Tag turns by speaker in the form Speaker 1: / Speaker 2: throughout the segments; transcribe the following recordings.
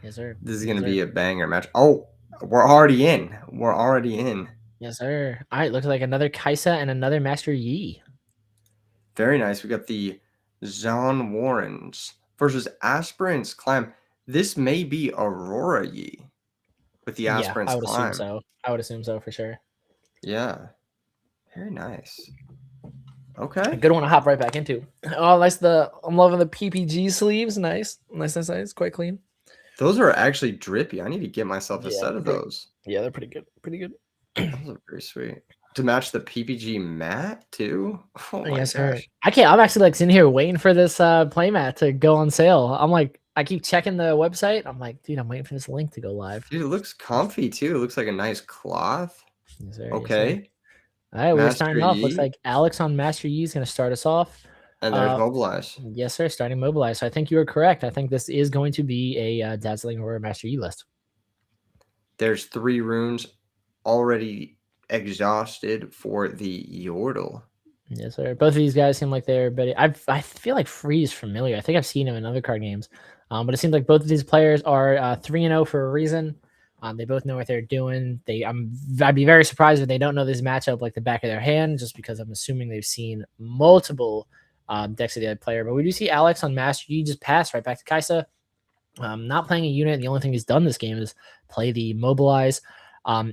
Speaker 1: Yes, sir.
Speaker 2: This is
Speaker 1: Yes,
Speaker 2: gonna
Speaker 1: sir.
Speaker 2: be a banger match. Oh, we're already in. We're already in.
Speaker 1: Yes, sir. All right, looks like another Kaisa and another Master Yi.
Speaker 2: Very nice. We got the Zon Warrens versus Aspirants Climb. This may be Aurora Yi with the
Speaker 1: Yeah, I
Speaker 2: Aspirants
Speaker 1: would assume
Speaker 2: Climb.
Speaker 1: so. I would assume so for sure.
Speaker 2: Yeah. Very nice.
Speaker 1: A
Speaker 2: Okay.
Speaker 1: good one to hop right back into. Oh, nice. I'm loving the PPG sleeves. Nice, nice, nice, nice. Quite clean.
Speaker 2: Those are actually drippy. I need to get myself a
Speaker 1: Yeah,
Speaker 2: set of those.
Speaker 1: they're pretty good. Pretty good.
Speaker 2: Those are very sweet. To match the PPG mat too? Oh my
Speaker 1: Yes, sir.
Speaker 2: gosh.
Speaker 1: I can't. I'm actually like sitting here waiting for this playmat to go on sale. I'm like, I keep checking the website. I'm like, dude, I'm waiting for this link to go live.
Speaker 2: Dude, it looks comfy too. It looks like a nice cloth.
Speaker 1: Yes, sir. Yes, sir.
Speaker 2: Okay.
Speaker 1: All right, we're
Speaker 2: Master
Speaker 1: starting off. Looks
Speaker 2: Yi.
Speaker 1: like Alex on Master Yi is going to start us off.
Speaker 2: And there's Mobilize.
Speaker 1: Yes, sir. Starting Mobilize. So I think you are correct. I think this is going to be a Dazzling Aurora Master Yi list.
Speaker 2: There's 3 runes already exhausted for the Yordle.
Speaker 1: Yes, sir. Both of these guys seem like they're better. I feel like Free is familiar. I think I've seen him in other card games. But it seems like both of these players are 3-0 for a reason. They both know what they're doing. I'd be very surprised if they don't know this matchup like the back of their hand, just because I'm assuming they've seen multiple decks of the other player. But we do see Alex on Master Yi just pass right back to Kaisa. Not playing a unit. The only thing he's done this game is play the Mobilize.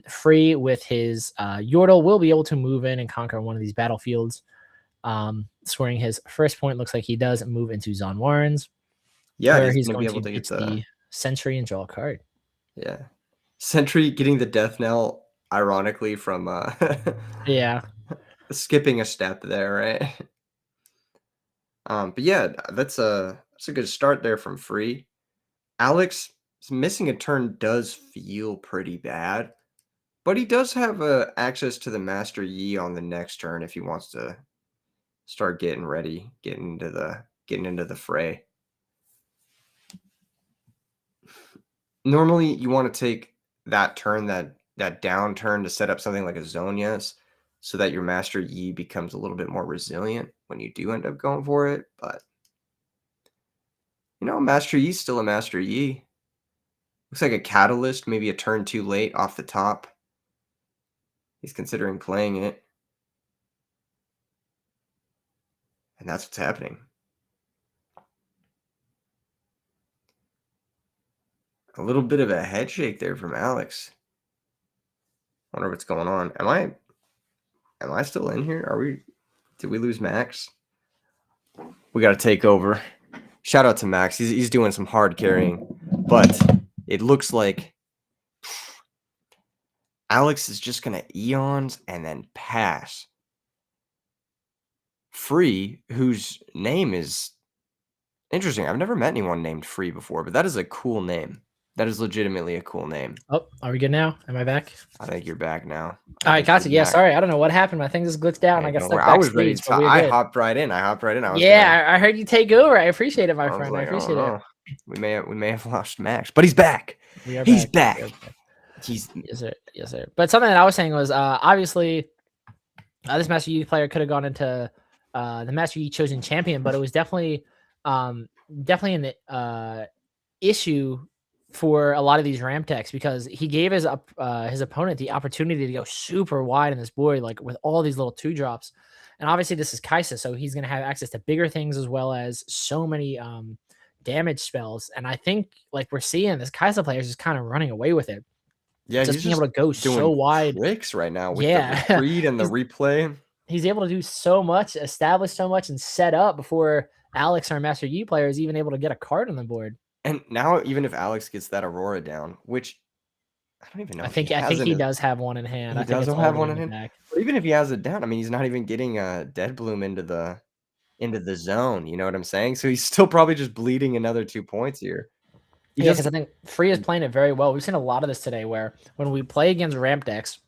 Speaker 1: Free with his Yordle will be able to move in and conquer one of these battlefields. Scoring his first point, looks like he does move into Zon Warrens.
Speaker 2: Yeah,
Speaker 1: where
Speaker 2: he's
Speaker 1: he's
Speaker 2: going to be
Speaker 1: going
Speaker 2: able
Speaker 1: to
Speaker 2: to get
Speaker 1: get the Sentry and draw a card.
Speaker 2: Yeah. Sentry getting the death knell, ironically, from
Speaker 1: Yeah.
Speaker 2: skipping a step there, right? But yeah, that's a good start there from Free. Alex missing a turn does feel pretty bad, but he does have access to the Master Yi on the next turn if he wants to start getting ready, getting into the fray. Normally, you want to take that turn, that down turn, to set up something like a Zonia's, so that your Master Yi becomes a little bit more resilient when you do end up going for it. But Master Yi's still a Master Yi. Looks like a Catalyst, maybe a turn too late off the top. He's considering playing it. And that's what's happening. A little bit of a head shake there from Alex. Wonder what's going on. Am I still in here? Did we lose Max? We got to take over. Shout out to Max. He's doing some hard carrying, but it looks like Alex is just going to Eons and then pass. Free, whose name is interesting. I've never met anyone named Free before, but that is a cool name. That is legitimately a cool name.
Speaker 1: Oh, are we good now? Am I back?
Speaker 2: I think you're back now.
Speaker 1: All right, gotcha. Yeah, sorry. I don't know what happened. My thing just glitched out and I got stuck
Speaker 2: I was ready
Speaker 1: backstage.
Speaker 2: to. I hopped right in. I was
Speaker 1: I heard you take over. I appreciate it, my friend.
Speaker 2: Like,
Speaker 1: I appreciate it.
Speaker 2: We may have lost Max, but he's back.
Speaker 1: We are
Speaker 2: He's
Speaker 1: back.
Speaker 2: back. He's
Speaker 1: Yes, sir. Yes, sir. But something that I was saying was obviously this Master Yi player could have gone into the Master Yi chosen champion, but it was definitely an issue for a lot of these ramp decks because he gave his opponent the opportunity to go super wide in this board, like with all these little 2-drops. And obviously this is Kaisa, so he's going to have access to bigger things as well as so many damage spells. And I think like we're seeing this Kaisa player is just kind of running away with it.
Speaker 2: Yeah,
Speaker 1: just being able to go so wide.
Speaker 2: Tricks right now with the retreat and the replay.
Speaker 1: He's able to do so much, establish so much, and set up before Alex, our Master Yi player, is even able to get a card on the board.
Speaker 2: And now, even if Alex gets that Aurora down, which I don't even know.
Speaker 1: I think he does have one in hand.
Speaker 2: He does have one in hand. But even if he has it down, I mean, he's not even getting a Dead Bloom into the zone. You know what I'm saying? So he's still probably just bleeding another 2 points here.
Speaker 1: Because I think Free is playing it very well. We've seen a lot of this today where when we play against ramp decks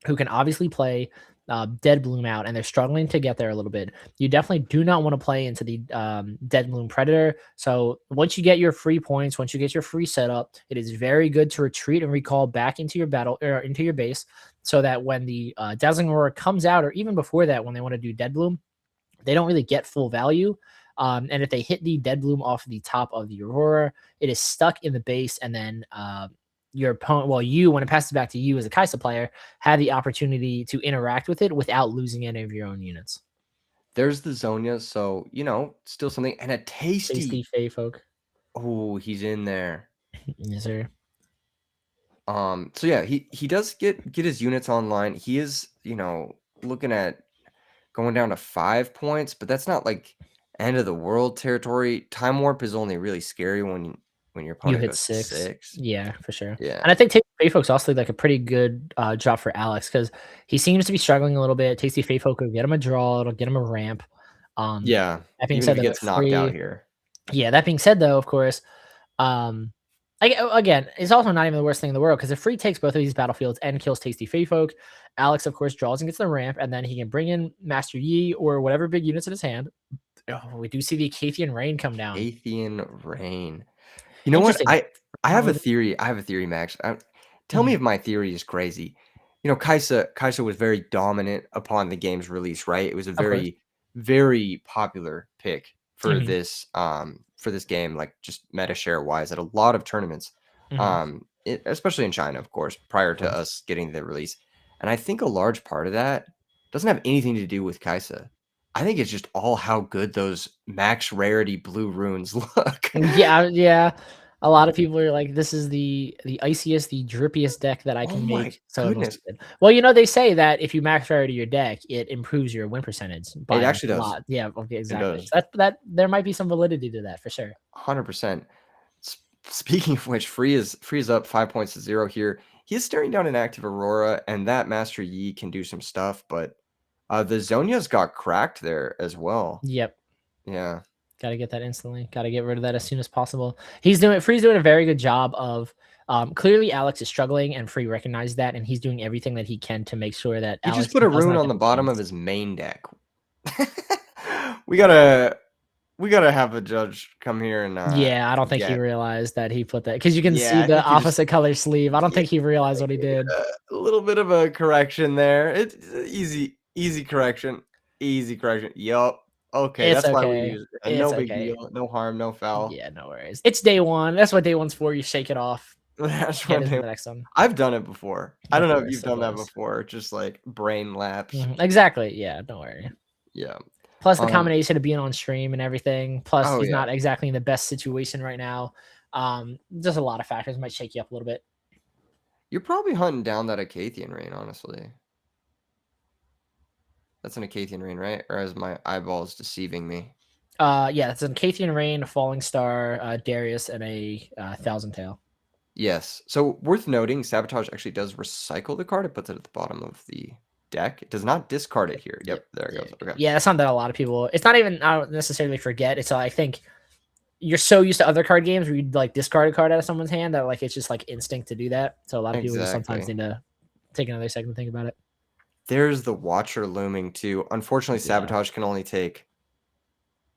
Speaker 1: who can obviously play Dead Bloom out and they're struggling to get there a little bit, you definitely do not want to play into the Dead Bloom Predator. So once you get your free points, once you get your free setup, it is very good to retreat and recall back into your battle or into your base so that when the Dazzling Aurora comes out, or even before that, when they want to do Dead Bloom, they don't really get full value. And if they hit the Dead Bloom off the top of the Aurora, it is stuck in the base, and then your opponent, well, you, when it passes back to you as a Kaisa player, have the opportunity to interact with it without losing any of your own units.
Speaker 2: There's the Zonia, so, still something. And a
Speaker 1: Tasty
Speaker 2: tasty.
Speaker 1: Fey Folk.
Speaker 2: Oh, he's in there.
Speaker 1: Yes, sir.
Speaker 2: So yeah, he does get his units online. He is, looking at going down to 5 points, but that's not like end of the world territory. Time Warp is only really scary when your
Speaker 1: You
Speaker 2: opponent
Speaker 1: hit
Speaker 2: goes to
Speaker 1: 6.
Speaker 2: 6.
Speaker 1: Yeah, for sure.
Speaker 2: Yeah.
Speaker 1: And I think Tasty Fey Folk's also like a pretty good drop for Alex because he seems to be struggling a little bit. Tasty Fey Folk will get him a draw, it'll get him a ramp.
Speaker 2: Yeah.
Speaker 1: That being
Speaker 2: Even if
Speaker 1: said,
Speaker 2: he
Speaker 1: though, at
Speaker 2: gets knocked out
Speaker 1: free,
Speaker 2: here.
Speaker 1: yeah, that being said, though, of course, again, it's also not even the worst thing in the world because if free takes both of these battlefields and kills Tasty Fey Folk, Alex, of course, draws and gets the ramp, and then he can bring in Master Yi or whatever big units in his hand. Oh, we do see the Acacian Rain come down.
Speaker 2: Athean Rain. You know what?
Speaker 1: Interesting.
Speaker 2: I have a theory. Max. Tell me if my theory is crazy. Kaisa was very dominant upon the game's release, right? It was a
Speaker 1: Of course.
Speaker 2: very, very popular pick for
Speaker 1: Mhm.
Speaker 2: this game, like just meta share wise at a lot of tournaments.
Speaker 1: Mhm.
Speaker 2: Especially in China, of course, prior
Speaker 1: Of
Speaker 2: to
Speaker 1: course.
Speaker 2: us getting the release. And I think a large part of that doesn't have anything to do with Kaisa. I think it's just all how good those max rarity blue runes look.
Speaker 1: Yeah, yeah. A lot of people are like, "This is the iciest, the drippiest deck that I
Speaker 2: Oh
Speaker 1: can
Speaker 2: my
Speaker 1: make," so it must
Speaker 2: goodness.
Speaker 1: be good. Well, they say that if you max rarity your deck, it improves your win percentage
Speaker 2: It
Speaker 1: by, like,
Speaker 2: actually
Speaker 1: a
Speaker 2: does.
Speaker 1: lot. Yeah, okay,
Speaker 2: It
Speaker 1: exactly.
Speaker 2: does.
Speaker 1: So that there might be some validity to that for sure.
Speaker 2: 100%. Speaking of which, Free is up 5 points to 0 here. He is staring down an active Aurora, and that Master Yi can do some stuff, but the Zonia's got cracked there as well.
Speaker 1: Yep.
Speaker 2: Yeah.
Speaker 1: Gotta get that instantly. Gotta get rid of that as soon as possible. Free's doing a very good job of clearly Alex is struggling and Free recognized that, and he's doing everything that he can to make sure that
Speaker 2: He just
Speaker 1: Alex
Speaker 2: put a
Speaker 1: does
Speaker 2: rune
Speaker 1: not
Speaker 2: on
Speaker 1: get
Speaker 2: the
Speaker 1: the
Speaker 2: bottom of
Speaker 1: chance.
Speaker 2: his main deck. We gotta have a judge come here and
Speaker 1: Yeah, I don't think he
Speaker 2: yeah.
Speaker 1: realized that he put that because you can see
Speaker 2: Yeah, I
Speaker 1: the
Speaker 2: think he just
Speaker 1: opposite color sleeve. I don't
Speaker 2: yeah.
Speaker 1: think he realized what he did.
Speaker 2: A little bit of a correction there. It's easy correction. Easy correction. Yup. Okay,
Speaker 1: It's
Speaker 2: that's why we
Speaker 1: okay.
Speaker 2: use it. And
Speaker 1: It's
Speaker 2: no big
Speaker 1: okay.
Speaker 2: deal. No harm, no foul.
Speaker 1: Yeah, no worries. It's day one. That's what day one's for. You shake it off.
Speaker 2: That's
Speaker 1: Get
Speaker 2: one
Speaker 1: into
Speaker 2: thing.
Speaker 1: the next one.
Speaker 2: I've done it before. I don't
Speaker 1: Of
Speaker 2: know if you've
Speaker 1: course, of
Speaker 2: done that
Speaker 1: course.
Speaker 2: before. Just like brain lapse.
Speaker 1: Exactly. Yeah, don't worry.
Speaker 2: Yeah.
Speaker 1: Plus the
Speaker 2: Um.
Speaker 1: combination of being on stream and everything. Plus
Speaker 2: Oh
Speaker 1: he's
Speaker 2: yeah.
Speaker 1: not exactly in the best situation right now. Just a lot of factors might shake you up a little bit.
Speaker 2: You're probably hunting down that Acathian rain, honestly. That's an Acathian rain, right? Or is my eyeballs deceiving me?
Speaker 1: Yeah, it's an Acacian Rain, a Falling Star, Darius, and a Thousand Tail.
Speaker 2: Yes. So worth noting, Sabotage actually does recycle the card. It puts it at the bottom of the deck. It does not discard it here.
Speaker 1: Yep.
Speaker 2: Yep, there it goes. Okay.
Speaker 1: Yeah, that's something that a lot of people. It's not even. I don't necessarily forget. It's I think you're so used to other card games where you like discard a card out of someone's hand that like it's just like instinct to do that. So a lot of people just sometimes
Speaker 2: Exactly.
Speaker 1: need to take another second to think about it.
Speaker 2: There's the Watcher looming too. Unfortunately,
Speaker 1: Yeah.
Speaker 2: Sabotage can only take,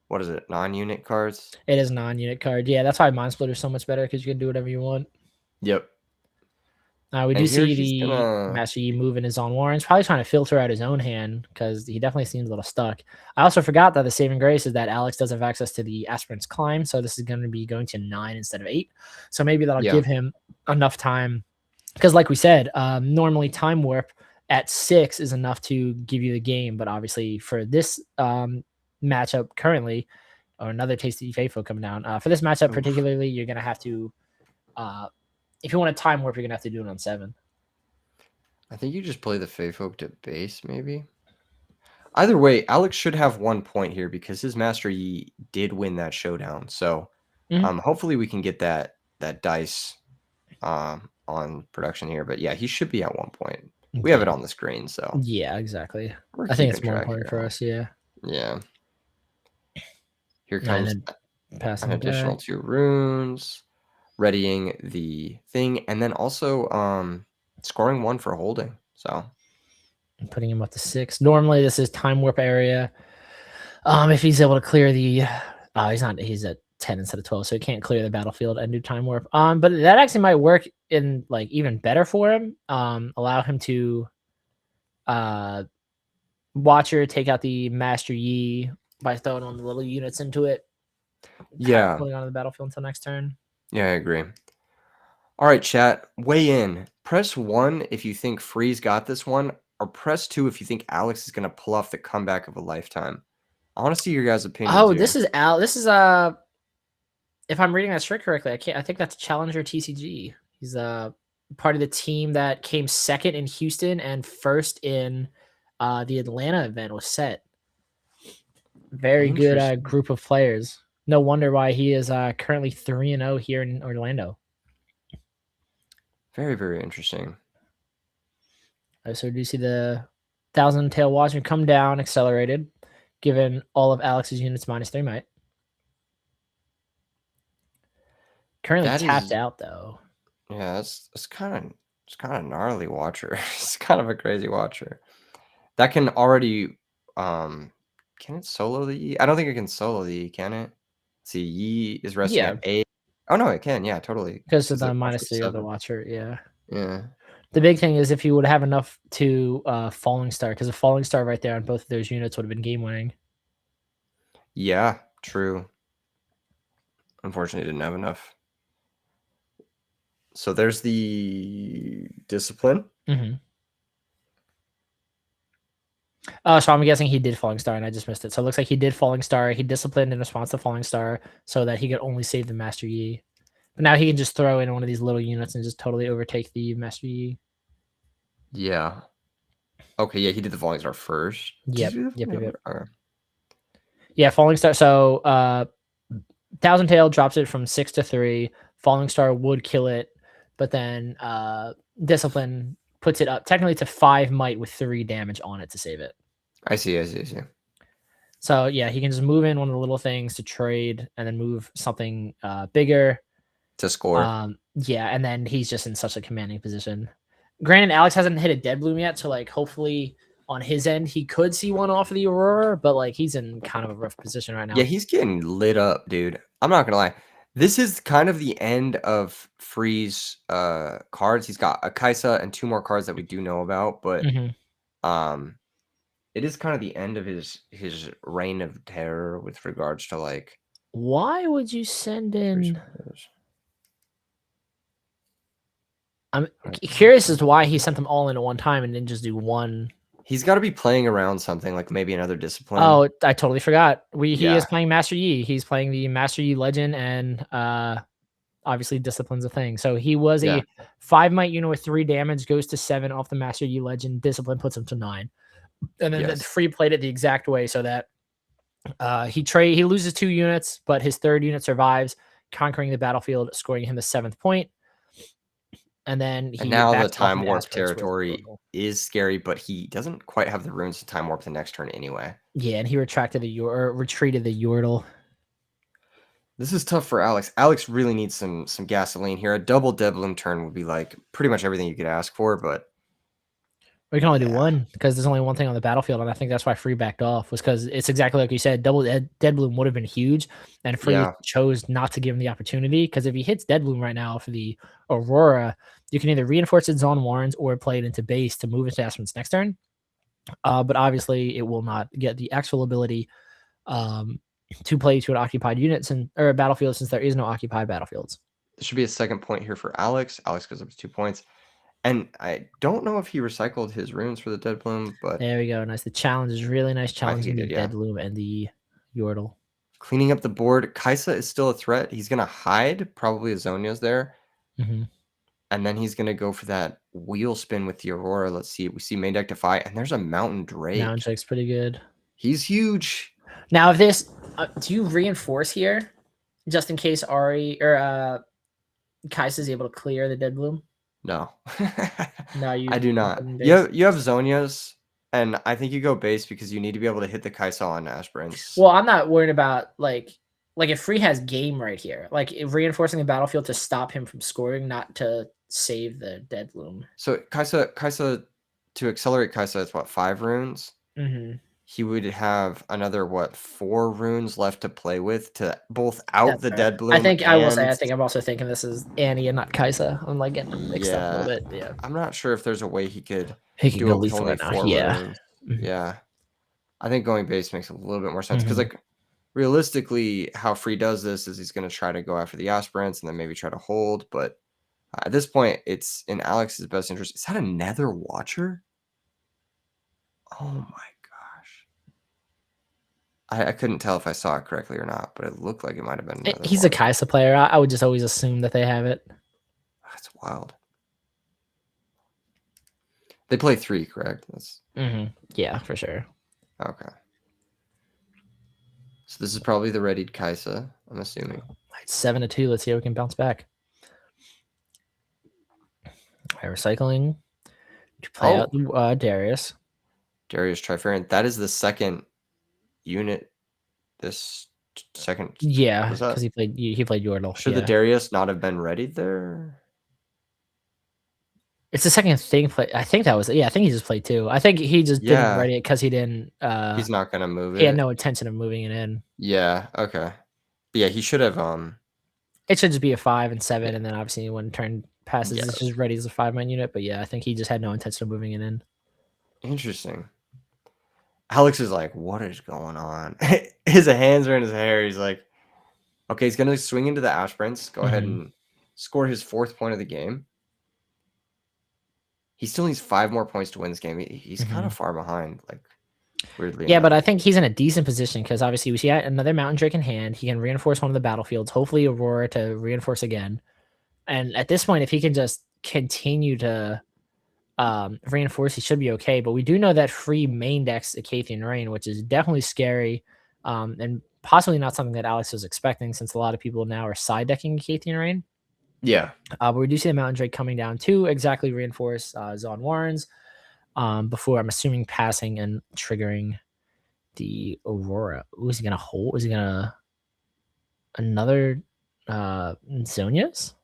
Speaker 2: what is it, non-unit cards?
Speaker 1: It is a non-unit card. Yeah, that's why Mind Splitter is so much better because you can do whatever you want.
Speaker 2: Yep.
Speaker 1: We
Speaker 2: And
Speaker 1: do
Speaker 2: here
Speaker 1: see
Speaker 2: he's
Speaker 1: the
Speaker 2: gonna.
Speaker 1: Master Yi moving his own Warrens, probably trying to filter out his own hand because he definitely seems a little stuck. I also forgot that the saving grace is that Alex does have access to the Aspirant's Climb, so this is going to be going to 9 instead of 8. So maybe that'll
Speaker 2: Yeah.
Speaker 1: give him enough time because, like we said, normally Time Warp at 6 is enough to give you the game, but obviously for this matchup currently, or another Tasty Faithful coming down, for this matchup
Speaker 2: Oof.
Speaker 1: particularly, you're going to have to, if you want to Time Warp, you're going to have to do it on 7.
Speaker 2: I think you just play the Feyfolk to base, maybe. Either way, Alex should have 1 point here because his Master Yi did win that showdown. So hopefully we can get that dice on production here. But yeah, he should be at 1 point. We have it on the screen, so
Speaker 1: yeah, exactly.
Speaker 2: we're
Speaker 1: I think it's
Speaker 2: keeping
Speaker 1: more
Speaker 2: track
Speaker 1: important
Speaker 2: here.
Speaker 1: for us. Yeah.
Speaker 2: Yeah. Here
Speaker 1: And
Speaker 2: comes
Speaker 1: then passing
Speaker 2: an
Speaker 1: it
Speaker 2: additional
Speaker 1: back.
Speaker 2: 2 runes, readying the thing, and then also scoring 1 for holding. So
Speaker 1: And putting him up to 6. Normally, this is Time Warp area. If he's able to clear the, he's not. He's at 10 instead of 12, so he can't clear the battlefield and do Time Warp. But that actually might work in like even better for him. Allow him to, Watcher take out the Master Yi. by throwing on the little units into it.
Speaker 2: Yeah.
Speaker 1: Pulling on the battlefield until next turn.
Speaker 2: Yeah, I agree. All right, chat, weigh in. Press 1 if you think Freeze got this one, or press 2 if you think Alex is going to pull off the comeback of a lifetime. I want to see your guys' opinions
Speaker 1: Oh,
Speaker 2: here.
Speaker 1: this is Al. This is if I'm reading that strict correctly, I think that's Challenger TCG. He's part of the team that came second in Houston and first in the Atlanta event was set. Very good group of players. No wonder why he is currently 3-0 here in Orlando.
Speaker 2: Very, very interesting.
Speaker 1: So do you see the 1,000 Tail Watcher come down accelerated, given all of Alex's units -3 might. Currently tapped out though.
Speaker 2: Yeah, it's kind of gnarly watcher. It's kind of a crazy watcher. That can already can it solo the Yi? I don't think it can solo the Yi, can it? Let's see, Yi is resting at 8. Oh no, it can. Yeah, totally.
Speaker 1: Because of the -3 of the watcher, yeah.
Speaker 2: Yeah.
Speaker 1: The big thing is if you would have enough to Falling Star, because a Falling Star right there on both of those units would have been game winning.
Speaker 2: Yeah, true. Unfortunately, didn't have enough. So there's the discipline.
Speaker 1: So I'm guessing he did Falling Star and I just missed it. So it looks like he did Falling Star. He disciplined in response to Falling Star so that he could only save the Master Yi. But now he can just throw in one of these little units and just totally overtake the Master Yi.
Speaker 2: Yeah. Okay, yeah, he did the Falling Star first.
Speaker 1: Yep.
Speaker 2: Okay.
Speaker 1: Yeah, Falling Star. So 1,000 Tail drops it from 6 to 3. Falling Star would kill it, but then Discipline puts it up technically to 5 might with 3 damage on it to save it.
Speaker 2: I see.
Speaker 1: So yeah, he can just move in one of the little things to trade and then move something bigger
Speaker 2: to score.
Speaker 1: Yeah, and then he's just in such a commanding position. Granted, Alex hasn't hit a Dead Bloom yet, so like hopefully on his end he could see one off of the Aurora, but like he's in kind of a rough position right now.
Speaker 2: Yeah, he's getting lit up, dude. I'm not gonna lie. This is kind of the end of Freeze cards. He's got a Kaisa and 2 more cards that we do know about, but it is kind of the end of his reign of terror with regards to like.
Speaker 1: Why would you send in? I'm curious as to why he sent them all in at one time and didn't just do one.
Speaker 2: He's got to be playing around something like maybe another discipline.
Speaker 1: Oh, I totally forgot. He is playing Master Yi. He's playing the Master Yi Legend, and obviously Discipline's a thing. So he was a 5 might unit with 3 damage, goes to 7 off the Master Yi Legend. Discipline puts him to 9, and then Free played it the exact way so that he loses 2 units, but his 3rd unit survives, conquering the battlefield, scoring him the 7th point. And then
Speaker 2: now the time warp territory is scary, but he doesn't quite have the runes to time warp the next turn anyway.
Speaker 1: Yeah, and he retreated the Yordle.
Speaker 2: This is tough for Alex. Alex really needs some gasoline here. A double Dead Bloom turn would be like pretty much everything you could ask for, but
Speaker 1: we can only do one because there's only one thing on the battlefield, and I think that's why Free backed off, was because it's exactly like you said. Double Dead Bloom would have been huge, and Free chose not to give him the opportunity, because if he hits Dead Bloom right now for the Aurora, you can either reinforce its on Warrens or play it into base to move into Aspen's next turn. But obviously, it will not get the actual ability to play to an occupied unit or a battlefield, since there is no occupied battlefields.
Speaker 2: There should be a second point here for Alex. Alex goes up to 2 points. And I don't know if he recycled his runes for the Dead Bloom, but
Speaker 1: there we go. Nice. The challenge is really nice challenging the Dead Bloom and the Yordle.
Speaker 2: Cleaning up the board. Kaisa is still a threat. He's going to hide. Probably Azonia's there. And then he's going to go for that wheel spin with the Aurora. Let's see. We see main deck Defy, and there's a Mountain Drake.
Speaker 1: Mountain Drake's pretty good.
Speaker 2: He's huge.
Speaker 1: Now, if this, do you reinforce here just in case Ari or Kaisa is able to clear the Dead Bloom?
Speaker 2: No.
Speaker 1: No,
Speaker 2: I do not. You have Zonia's, and I think you go base because you need to be able to hit the Kaisa on Aspirants.
Speaker 1: Well, I'm not worried about like if Free has game right here, like reinforcing the battlefield to stop him from scoring, not to save the Dead Bloom.
Speaker 2: So Kaisa to accelerate Kaisa is what, 5 runes? He would have another 4 runes left to play with to both out the Dead Bloom.
Speaker 1: I think I will say, I think I'm also thinking this is Annie and not Kaisa. I'm like getting them mixed up a little bit. Yeah.
Speaker 2: I'm not sure if there's a way he could
Speaker 1: go lethal right now.
Speaker 2: Yeah. I think going base makes a little bit more sense because, like, realistically, how Free does this is he's going to try to go after the aspirants and then maybe try to hold. But at this point, it's in Alex's best interest. Is that a Nether Watcher? Oh my gosh. I couldn't tell if I saw it correctly or not, but it looked like it might have been another
Speaker 1: He's a
Speaker 2: Watcher.
Speaker 1: Kaisa player. I would just always assume that they have it.
Speaker 2: That's wild. They play 3, correct? That's
Speaker 1: Yeah, for sure.
Speaker 2: okay. So this is probably the readied Kaisa, I'm assuming.
Speaker 1: 7-2. Let's see how we can bounce back. All right, recycling to play out Darius.
Speaker 2: Darius Trifarian. That is the second unit. This second.
Speaker 1: Yeah, because he played Yordle.
Speaker 2: Should the Darius not have been readied there?
Speaker 1: It's the second thing play. I think that was it. Yeah, I think he just played 2. I think he just didn't ready it because he didn't.
Speaker 2: He's not gonna move it.
Speaker 1: He had no intention of moving it in.
Speaker 2: Yeah. Okay. But yeah, he should have.
Speaker 1: It should just be a 5 and 7, and then obviously when turn passes, it's just ready as a 5-man unit. But yeah, I think he just had no intention of moving it in.
Speaker 2: Interesting. Alex is like, what is going on? His hands are in his hair. He's like, okay, he's gonna swing into the aspirants. Go ahead and score his 4th point of the game. He still needs 5 more points to win this game. He's kind of far behind, like, weirdly enough.
Speaker 1: But I think he's in a decent position because obviously we see another Mountain Drake in hand. He can reinforce one of the battlefields, hopefully Aurora to reinforce again. And at this point, if he can just continue to reinforce, he should be okay. But we do know that Free main decks Acathian Rain, which is definitely scary and possibly not something that Alex was expecting since a lot of people now are side decking Acathian Rain.
Speaker 2: Yeah.
Speaker 1: But we do see the Mountain Drake coming down to exactly reinforce Zon Warrens before I'm assuming passing and triggering the Aurora. Ooh, is he going to hold? Is he going to another Zonias?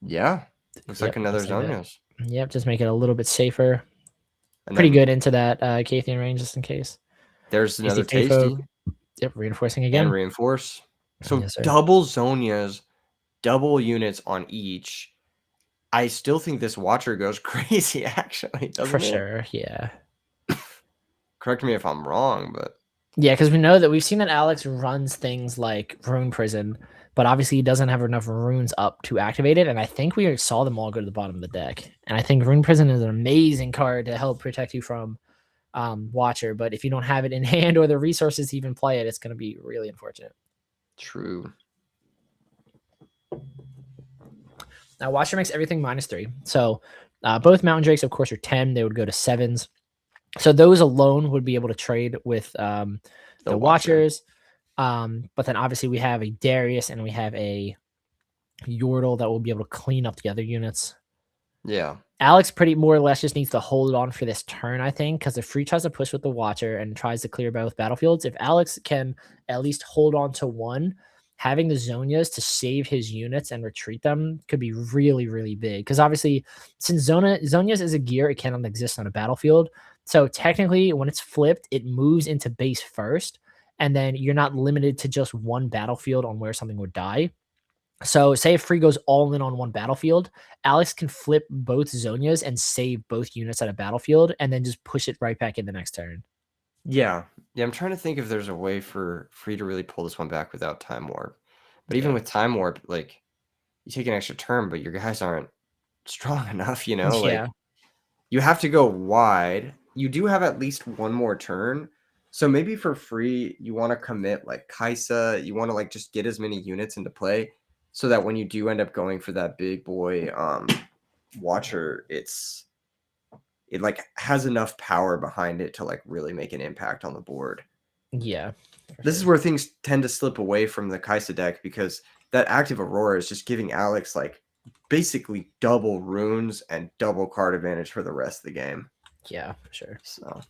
Speaker 2: Yeah. Looks like another Zonias.
Speaker 1: Yep, just make it a little bit safer. And pretty good into that Acathian range just in case.
Speaker 2: There's another Tasty.
Speaker 1: Yep, reinforcing again.
Speaker 2: And reinforce. So double Zonias, double units on each. I still think this Watcher goes crazy, actually.
Speaker 1: For sure, yeah.
Speaker 2: Correct me if I'm wrong, but...
Speaker 1: Yeah, because we know that we've seen that Alex runs things like Rune Prison, but obviously he doesn't have enough runes up to activate it, and I think we saw them all go to the bottom of the deck. And I think Rune Prison is an amazing card to help protect you from Watcher, but if you don't have it in hand or the resources to even play it, it's going to be really unfortunate.
Speaker 2: True.
Speaker 1: Now, Watcher makes everything -3. So both Mountain Drakes, of course, are 10. They would go to 7s. So those alone would be able to trade with the Watchers. But then obviously we have a Darius and we have a Yordle that will be able to clean up the other units.
Speaker 2: Yeah.
Speaker 1: Alex pretty more or less just needs to hold on for this turn, I think, because if Free tries to push with the Watcher and tries to clear both battlefields, if Alex can at least hold on to one, having the Zonias to save his units and retreat them could be really, really big. Because obviously, since Zonias is a gear, it cannot exist on a battlefield. So technically, when it's flipped, it moves into base first, and then you're not limited to just one battlefield on where something would die. So say if Free goes all in on one battlefield, Alex can flip both Zonias and save both units at a battlefield and then just push it right back in the next turn.
Speaker 2: Yeah. Yeah, I'm trying to think if there's a way for Free to really pull this one back without Time Warp. But even with Time Warp, like, you take an extra turn, but your guys aren't strong enough, you know?
Speaker 1: Yeah.
Speaker 2: Like, you have to go wide. You do have at least one more turn. So maybe for Free, you want to commit, like, Kaisa. You want to, like, just get as many units into play so that when you do end up going for that big boy Watcher, it like has enough power behind it to like really make an impact on the board.
Speaker 1: Yeah.
Speaker 2: This is where things tend to slip away from the Kaisa deck because that active Aurora is just giving Alex like basically double runes and double card advantage for the rest of the game.
Speaker 1: Yeah, for sure.
Speaker 2: So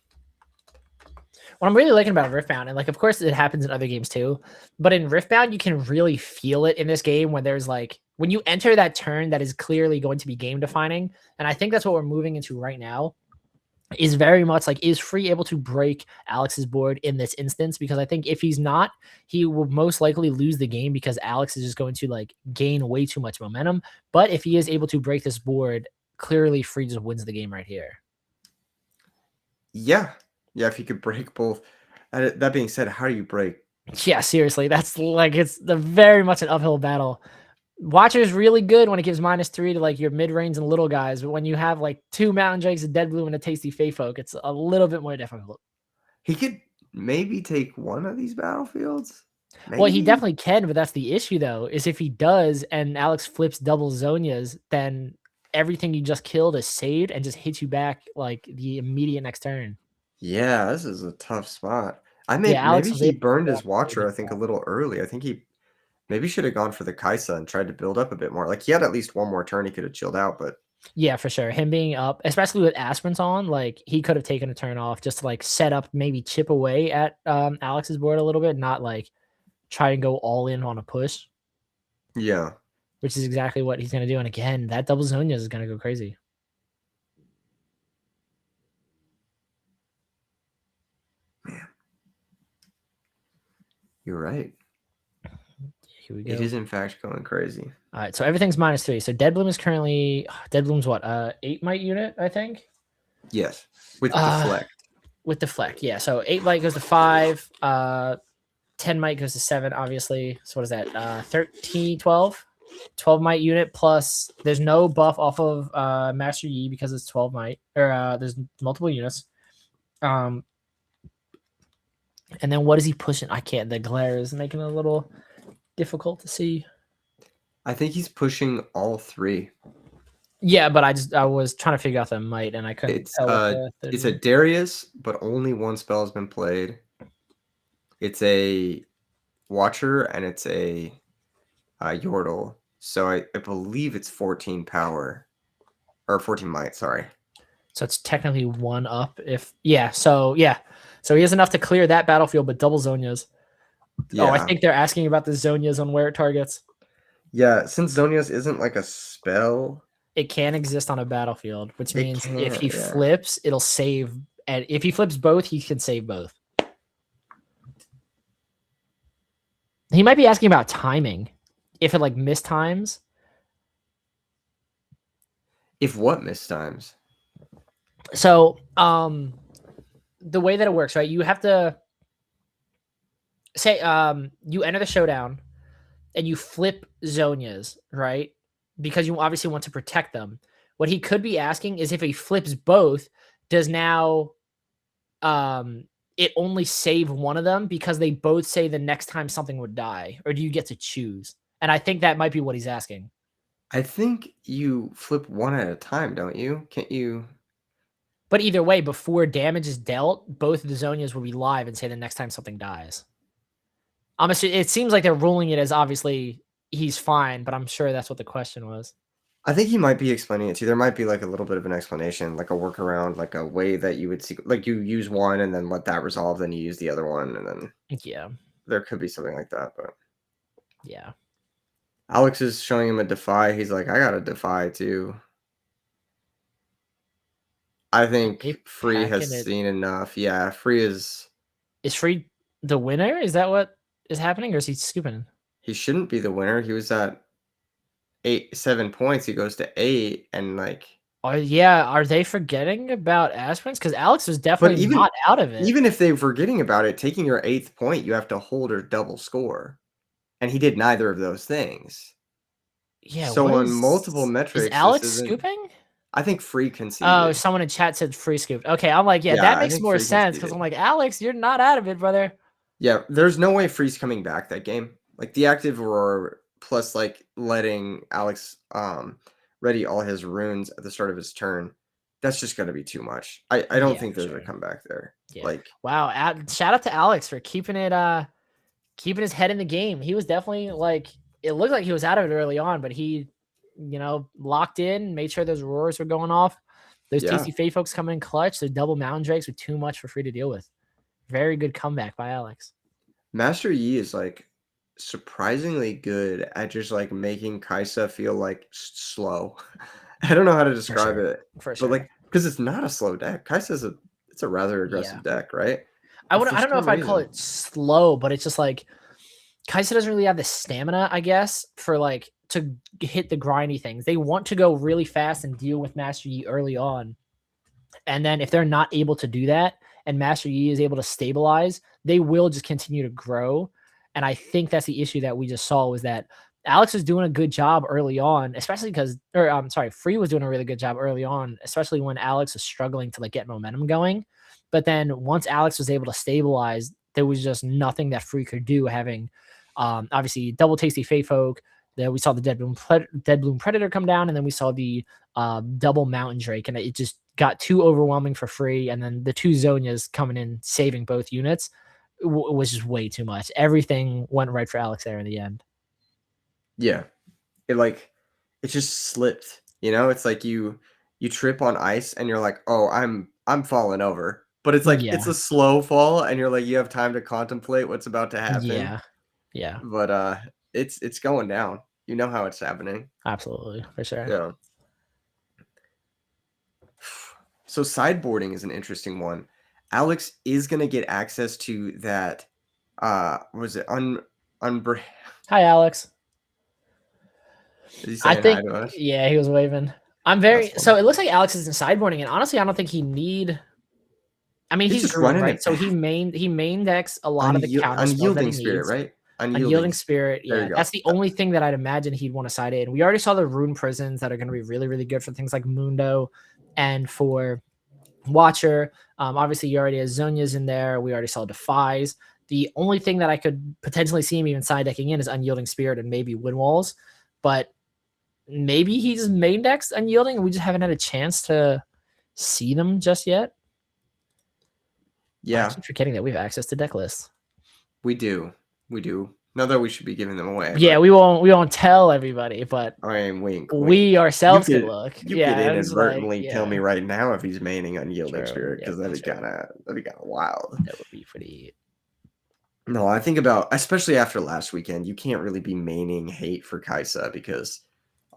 Speaker 1: what I'm really liking about Riftbound, and like of course it happens in other games too, but in Riftbound you can really feel it in this game when there's like when you enter that turn that is clearly going to be game defining, and I think that's what we're moving into right now. Is very much like, is Free able to break Alex's board in this instance? Because I think if he's not, he will most likely lose the game because Alex is just going to like gain way too much momentum. But if he is able to break this board, clearly Free just wins the game right here.
Speaker 2: Yeah, Yeah, if you could break both. That being said, how do you break?
Speaker 1: Yeah, seriously, that's like it's the very much an uphill battle. Watcher is really good when it gives -3 to like your mid range and little guys, but when you have like 2 Mountain Drakes, a Dead Bloom, and a Tasty Fey Folk, it's a little bit more difficult.
Speaker 2: He could maybe take one of these battlefields?
Speaker 1: Well, he
Speaker 2: Maybe?
Speaker 1: definitely can, but that's the issue though, is if he does and Alex flips double Zonias, then everything you just killed is saved and just hits you back like the immediate next turn.
Speaker 2: Yeah, this is a tough spot.
Speaker 1: Yeah, Alex
Speaker 2: Maybe
Speaker 1: was able
Speaker 2: he
Speaker 1: to
Speaker 2: burned
Speaker 1: pull off
Speaker 2: his
Speaker 1: a really
Speaker 2: Watcher,
Speaker 1: good
Speaker 2: I think, a
Speaker 1: strat.
Speaker 2: little early. I think he maybe should have gone for the Kaisa and tried to build up a bit more. Like, he had at least one more turn he could have chilled out, but
Speaker 1: Yeah, for sure. Him being up, especially with aspirants on, like he could have taken a turn off just to like set up, maybe chip away at Alex's board a little bit, not like try and go all in on a push,
Speaker 2: yeah.
Speaker 1: which is exactly what he's gonna do. And again, that double Zonias is gonna go crazy.
Speaker 2: Man, you're right.
Speaker 1: Here we
Speaker 2: It
Speaker 1: go.
Speaker 2: is, in fact, going crazy.
Speaker 1: All right, so everything's -3. So Dead Bloom is currently Dead Bloom's what 8 might unit, I think.
Speaker 2: Yes, with
Speaker 1: Uh
Speaker 2: deflect.
Speaker 1: with deflect, yeah. So 8 might goes to 5, 10 might goes to 7, obviously. So what is that? 13, 12? 12 might unit plus there's no buff off of Master Yi because it's 12 might, or there's multiple units. Um and then what is he pushing? I can't, the glare is making it a little difficult to see.
Speaker 2: I think he's pushing all 3.
Speaker 1: Yeah, but I was trying to figure out the might and I couldn't tell what the
Speaker 2: It's a
Speaker 1: 30.
Speaker 2: Darius, but only one spell has been played. It's a Watcher, and it's a Yordle. So I believe it's 14 power. Or 14 might, sorry.
Speaker 1: So it's technically 1 up if so he has enough to clear that battlefield, but double Zonias.
Speaker 2: Yeah.
Speaker 1: Oh, I think they're asking about the Zonias on where it targets.
Speaker 2: Yeah, since Zonias isn't like a spell,
Speaker 1: It can exist on a battlefield, which
Speaker 2: it
Speaker 1: means if
Speaker 2: can't,
Speaker 1: he
Speaker 2: yeah.
Speaker 1: flips, it'll save. And if he flips both, he can save both. He might be asking about timing. If it like mistimes.
Speaker 2: If what mistimes?
Speaker 1: So, the way that it works, right? You have to say, you enter the showdown and you flip Zonias, right? Because you obviously want to protect them. What he could be asking is if he flips both, does now it only save one of them because they both say the next time something would die, or do you get to choose? And I think that might be what he's asking.
Speaker 2: I think you flip one at a time, don't you? Can't you?
Speaker 1: But either way, before damage is dealt, both of the Zonias will be live and say the next time something dies. It seems like they're ruling it as obviously he's fine, but I'm sure that's what the question was.
Speaker 2: I think he might be explaining it too. There might be like a little bit of an explanation, like a workaround, like a way that you would see, like you use one and then let that resolve, then you use the other one, and then
Speaker 1: Yeah.
Speaker 2: there could be something like that. But
Speaker 1: Yeah.
Speaker 2: Alex is showing him a defy. He's like, I got a defy too. I think
Speaker 1: They
Speaker 2: Free
Speaker 1: packing
Speaker 2: has
Speaker 1: it.
Speaker 2: seen enough. Yeah, Free
Speaker 1: Is Free the winner? Is that what is happening, or is he scooping?
Speaker 2: he shouldn't be the winner. He was at 7 points. He goes to 8, and like,
Speaker 1: Oh yeah, are they forgetting about aspirants? Because Alex was
Speaker 2: but
Speaker 1: definitely not out of it.
Speaker 2: even if they're forgetting about it, taking your 8th point, you have to hold or double score, and he did neither of those things.
Speaker 1: Yeah,
Speaker 2: So
Speaker 1: what
Speaker 2: on multiple
Speaker 1: is
Speaker 2: metrics, this
Speaker 1: Alex
Speaker 2: isn't.
Speaker 1: scooping?
Speaker 2: I think Free
Speaker 1: Oh,
Speaker 2: conceded.
Speaker 1: someone in chat said free scoop. Okay, I'm like, yeah,
Speaker 2: Yeah,
Speaker 1: that
Speaker 2: I
Speaker 1: makes
Speaker 2: think
Speaker 1: more
Speaker 2: Free
Speaker 1: sense because I'm
Speaker 2: conceded.
Speaker 1: like, Alex, you're not out of it, brother.
Speaker 2: Yeah, there's no way Free's coming back that game. Like the active roar plus like letting Alex ready all his runes at the start of his turn. That's just gonna be too much. I don't
Speaker 1: Yeah,
Speaker 2: think
Speaker 1: for
Speaker 2: there's a
Speaker 1: sure.
Speaker 2: comeback there.
Speaker 1: Yeah.
Speaker 2: Like,
Speaker 1: Wow. Shout out to Alex for keeping his head in the game. He was definitely like, it looked like he was out of it early on, but he, locked in, made sure those roars were going off. Those
Speaker 2: yeah.
Speaker 1: Tasty Fey folks coming in clutch. The double Mountain Drakes were too much for Free to deal with. Very good comeback by Alex.
Speaker 2: Master Yi is like surprisingly good at just like making Kaisa feel like slow. I don't know how to describe
Speaker 1: sure.
Speaker 2: it,
Speaker 1: For
Speaker 2: but
Speaker 1: sure.
Speaker 2: like because it's not a slow deck. Kaisa's it's a rather aggressive
Speaker 1: Yeah.
Speaker 2: deck, right?
Speaker 1: I
Speaker 2: But for
Speaker 1: don't know if
Speaker 2: some
Speaker 1: I'd call
Speaker 2: reason,
Speaker 1: it slow, but it's just like Kaisa doesn't really have the stamina, I guess, for like to hit the grindy things. They want to go really fast and deal with Master Yi early on. And then if they're not able to do that, and Master Yi is able to stabilize, they will just continue to grow. And I think that's the issue that we just saw, was that Alex was doing a good job early on, especially Free was doing a really good job early on, especially when Alex was struggling to like get momentum going. But then once Alex was able to stabilize, there was just nothing that Free could do, having obviously double tasty Fate Folk. Then we saw the Dead Bloom Predator come down, and then we saw the double Mountain Drake, and it just got too overwhelming for Free. And then the two Zonias coming in, saving both units, was just way too much. Everything went right for Alex there in the end.
Speaker 2: Yeah, it just slipped. You know, it's like you trip on ice and you're like, oh, I'm falling over. But it's like it's a slow fall, and you're like, you have time to contemplate what's about to happen.
Speaker 1: Yeah.
Speaker 2: But it's going down. You know how it's happening.
Speaker 1: Absolutely, for sure.
Speaker 2: Yeah. So sideboarding is an interesting one. Alex is gonna get access to that. Was it
Speaker 1: Hi, Alex.
Speaker 2: Is he saying hi to us?
Speaker 1: Yeah, he was waving. So it looks like Alex is in sideboarding, and honestly, I don't think he need. I mean, he's
Speaker 2: just
Speaker 1: Druid,
Speaker 2: running
Speaker 1: right?
Speaker 2: it
Speaker 1: So
Speaker 2: back.
Speaker 1: he main decks a lot of the counter spells that he
Speaker 2: Unyielding Spirit,
Speaker 1: needs.
Speaker 2: right?
Speaker 1: Unyielding Spirit,
Speaker 2: There
Speaker 1: yeah.
Speaker 2: you go.
Speaker 1: That's the only thing that I'd imagine he'd want to side in. We already saw the Rune Prisons that are going to be really, really good for things like Mundo and for Watcher. Obviously, you already have Zonia's in there. We already saw Defies. The only thing that I could potentially see him even side decking in is Unyielding Spirit and maybe Wind Walls. But maybe he's main decks Unyielding, and we just haven't had a chance to see them just yet.
Speaker 2: Yeah.
Speaker 1: I keep forgetting that we have access to deck lists.
Speaker 2: We do. Not that we should be giving them away.
Speaker 1: Yeah, we won't tell everybody, but
Speaker 2: I mean, wink.
Speaker 1: We ourselves could look.
Speaker 2: You could inadvertently tell me right now if he's maining Unyielding Spirit, because that'd be kind of wild.
Speaker 1: That would be pretty.
Speaker 2: No, I think about, especially after last weekend, you can't really be maining hate for Kaisa, because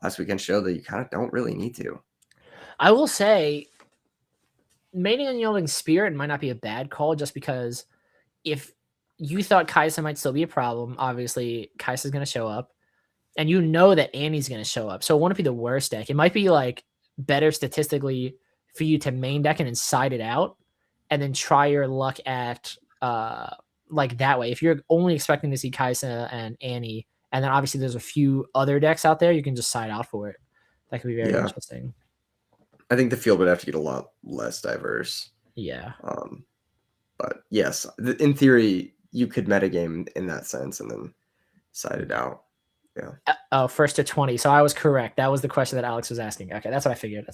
Speaker 2: last weekend showed that you kind of don't really need to.
Speaker 1: I will say, maining Unyielding Spirit might not be a bad call, just because if you thought Kaisa might still be a problem, obviously Kaisa's going to show up, and you know that Annie's going to show up. So it won't be the worst deck. It might be like better statistically for you to main deck and then side it out, and then try your luck at like that way. If you're only expecting to see Kaisa and Annie, and then obviously there's a few other decks out there, you can just side out for it. That could be very interesting.
Speaker 2: I think the field would have to get a lot less diverse.
Speaker 1: Yeah.
Speaker 2: But yes, in theory, you could metagame in that sense and then side it out. Yeah.
Speaker 1: Oh, first to 20. So I was correct. That was the question that Alex was asking. Okay, that's what I figured.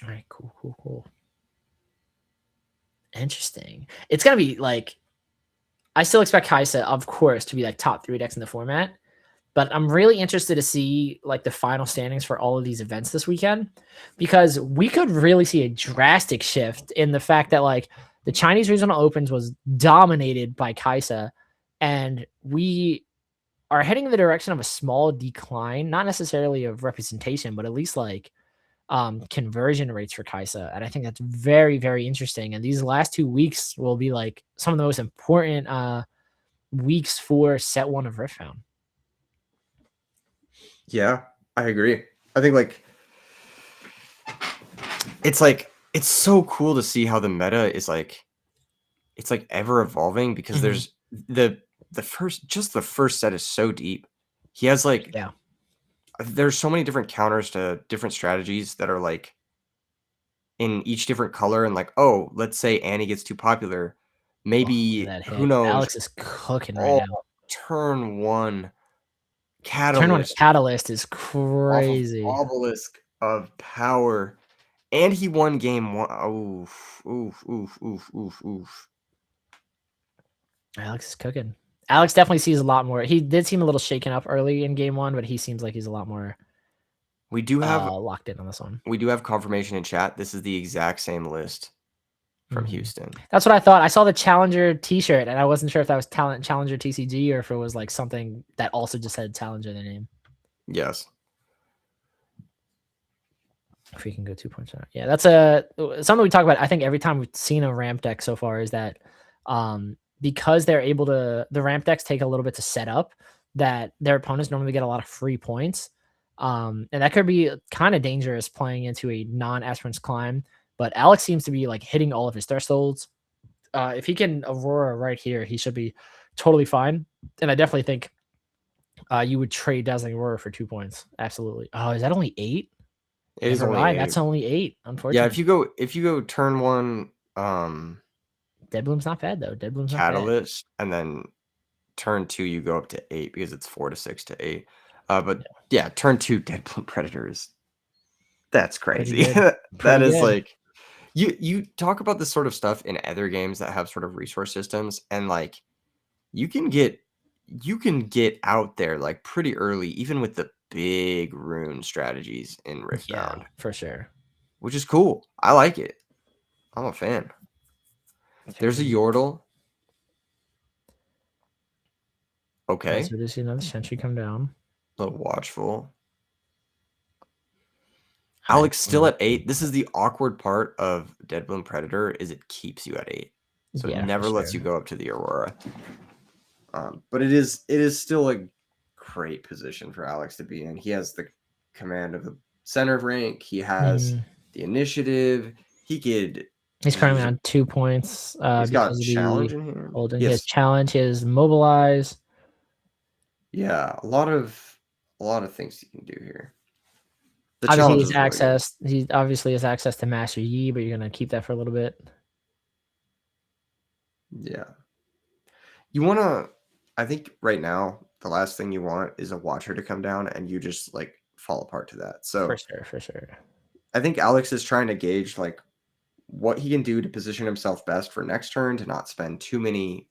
Speaker 1: All right, cool. Interesting. It's gonna be like, I still expect Kaisa, of course, to be like top 3 decks in the format, but I'm really interested to see like the final standings for all of these events this weekend, because we could really see a drastic shift in the fact that like the Chinese Regional Opens was dominated by Kaisa, and we are heading in the direction of a small decline, not necessarily of representation, but at least like conversion rates for Kaisa. And I think that's very, very interesting. And these last 2 weeks will be like some of the most important weeks for set 1 of Riftbound.
Speaker 2: Yeah, I agree. I think it's so cool to see how the meta is like, it's like ever evolving, because there's the first set is so deep. He has like, there's so many different counters to different strategies that are like in each different color, and like, oh, let's say Annie gets too popular, maybe who knows?
Speaker 1: Alex is cooking right now.
Speaker 2: Turn 1 Catalyst.
Speaker 1: Turn 1 Catalyst is crazy.
Speaker 2: Obelisk of Power, and he won game 1. Oof.
Speaker 1: Alex is cooking. Alex definitely sees a lot more. He did seem a little shaken up early in game 1, but he seems like he's a lot more.
Speaker 2: We do have
Speaker 1: locked in on this one.
Speaker 2: We do have confirmation in chat. This is the exact same list from Houston.
Speaker 1: That's what I thought. I saw the Challenger t-shirt, and I wasn't sure if that was Challenger TCG or if it was like something that also just had Challenger in the name.
Speaker 2: Yes.
Speaker 1: If we can go 2 points out. Yeah, that's something we talk about. I think every time we've seen a ramp deck so far is that because they're able to, the ramp decks take a little bit to set up, that their opponents normally get a lot of free points. And that could be kind of dangerous playing into a non-aspirants climb. But Alex seems to be like hitting all of his thresholds. If he can Aurora right here, he should be totally fine. And I definitely think you would trade Dazzling Aurora for 2 points. Absolutely. Oh, is that only 8?
Speaker 2: It is
Speaker 1: Never
Speaker 2: only
Speaker 1: mind.
Speaker 2: 8.
Speaker 1: That's only 8.
Speaker 2: Yeah,
Speaker 1: Unfortunately.
Speaker 2: if you go turn 1,
Speaker 1: Dead Bloom's not bad though. Dead Bloom's not bad.
Speaker 2: Catalyst, and then turn 2, you go up to 8 because it's 4 to 6 to 8. But yeah, turn 2 Deadpool Predators. That's
Speaker 1: Pretty
Speaker 2: crazy.
Speaker 1: good.
Speaker 2: That
Speaker 1: Pretty
Speaker 2: is
Speaker 1: good.
Speaker 2: like you talk about this sort of stuff in other games that have sort of resource systems, and like you can get out there like pretty early, even with the big rune strategies in
Speaker 1: Yeah,
Speaker 2: Riftbound,
Speaker 1: for sure.
Speaker 2: which is cool. I like it. I'm a fan. There's a
Speaker 1: Very-
Speaker 2: Yordle.
Speaker 1: Oh,
Speaker 2: Okay.
Speaker 1: so there's another sentry come down.
Speaker 2: A little watchful.
Speaker 1: I
Speaker 2: Alex still at 8. This is the awkward part of Deadbloom Predator is it keeps you at 8. So it
Speaker 1: Yeah, for
Speaker 2: never lets
Speaker 1: sure.
Speaker 2: you go up to the Aurora. But it is still a great position for Alex to be in. He has the command of the center rank. He has the initiative. He could
Speaker 1: He's currently
Speaker 2: use a
Speaker 1: on 2 points
Speaker 2: he's got
Speaker 1: because of
Speaker 2: challenge
Speaker 1: the
Speaker 2: in hand.
Speaker 1: holding. He has
Speaker 2: Yes.
Speaker 1: challenge, he has mobilize.
Speaker 2: Yeah, a lot of things you can do here. The
Speaker 1: Obviously,
Speaker 2: challenge
Speaker 1: he's
Speaker 2: is really good.
Speaker 1: access. He obviously has access to Master Yi, but you're gonna keep that for a little bit.
Speaker 2: Yeah. You want to I think right now the last thing you want is a watcher to come down and you just like fall apart to that.
Speaker 1: For
Speaker 2: So,
Speaker 1: sure, for sure.
Speaker 2: I think Alex is trying to gauge like what he can do to position himself best for next turn to not spend too many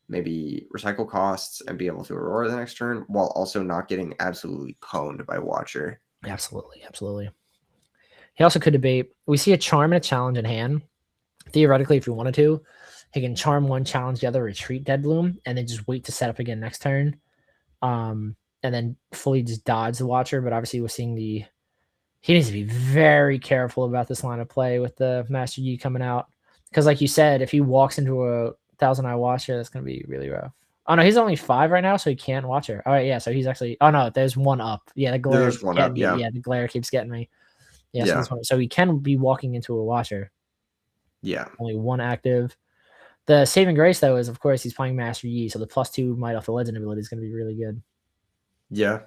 Speaker 2: maybe recycle costs and be able to Aurora the next turn while also not getting absolutely pwned by Watcher.
Speaker 1: Absolutely, absolutely. He also could debate. We see a charm and a challenge in hand. Theoretically, if you wanted to, he can charm one, challenge the other, retreat Dead Bloom, and then just wait to set up again next turn. And then fully just dodge the Watcher. But obviously, we're seeing the he needs to be very careful about this line of play with the Master Yi coming out. Because, like you said, if he walks into a Thousand Eye Watcher, that's going to be really rough. Oh, no, he's only 5 right now, so he can't watch her. All right, yeah, so he's actually. Oh, no, there's one up. Yeah, the glare
Speaker 2: There's
Speaker 1: keeps
Speaker 2: one
Speaker 1: getting
Speaker 2: up,
Speaker 1: me.
Speaker 2: yeah.
Speaker 1: Yeah, the glare keeps getting me. Yeah, so
Speaker 2: Yeah.
Speaker 1: this one. So he can be walking into a Watcher.
Speaker 2: Yeah.
Speaker 1: Only one active. The saving grace, though, is, of course, he's playing Master Yi, so the +2 might off the legend ability is going to be really good.
Speaker 2: Yeah.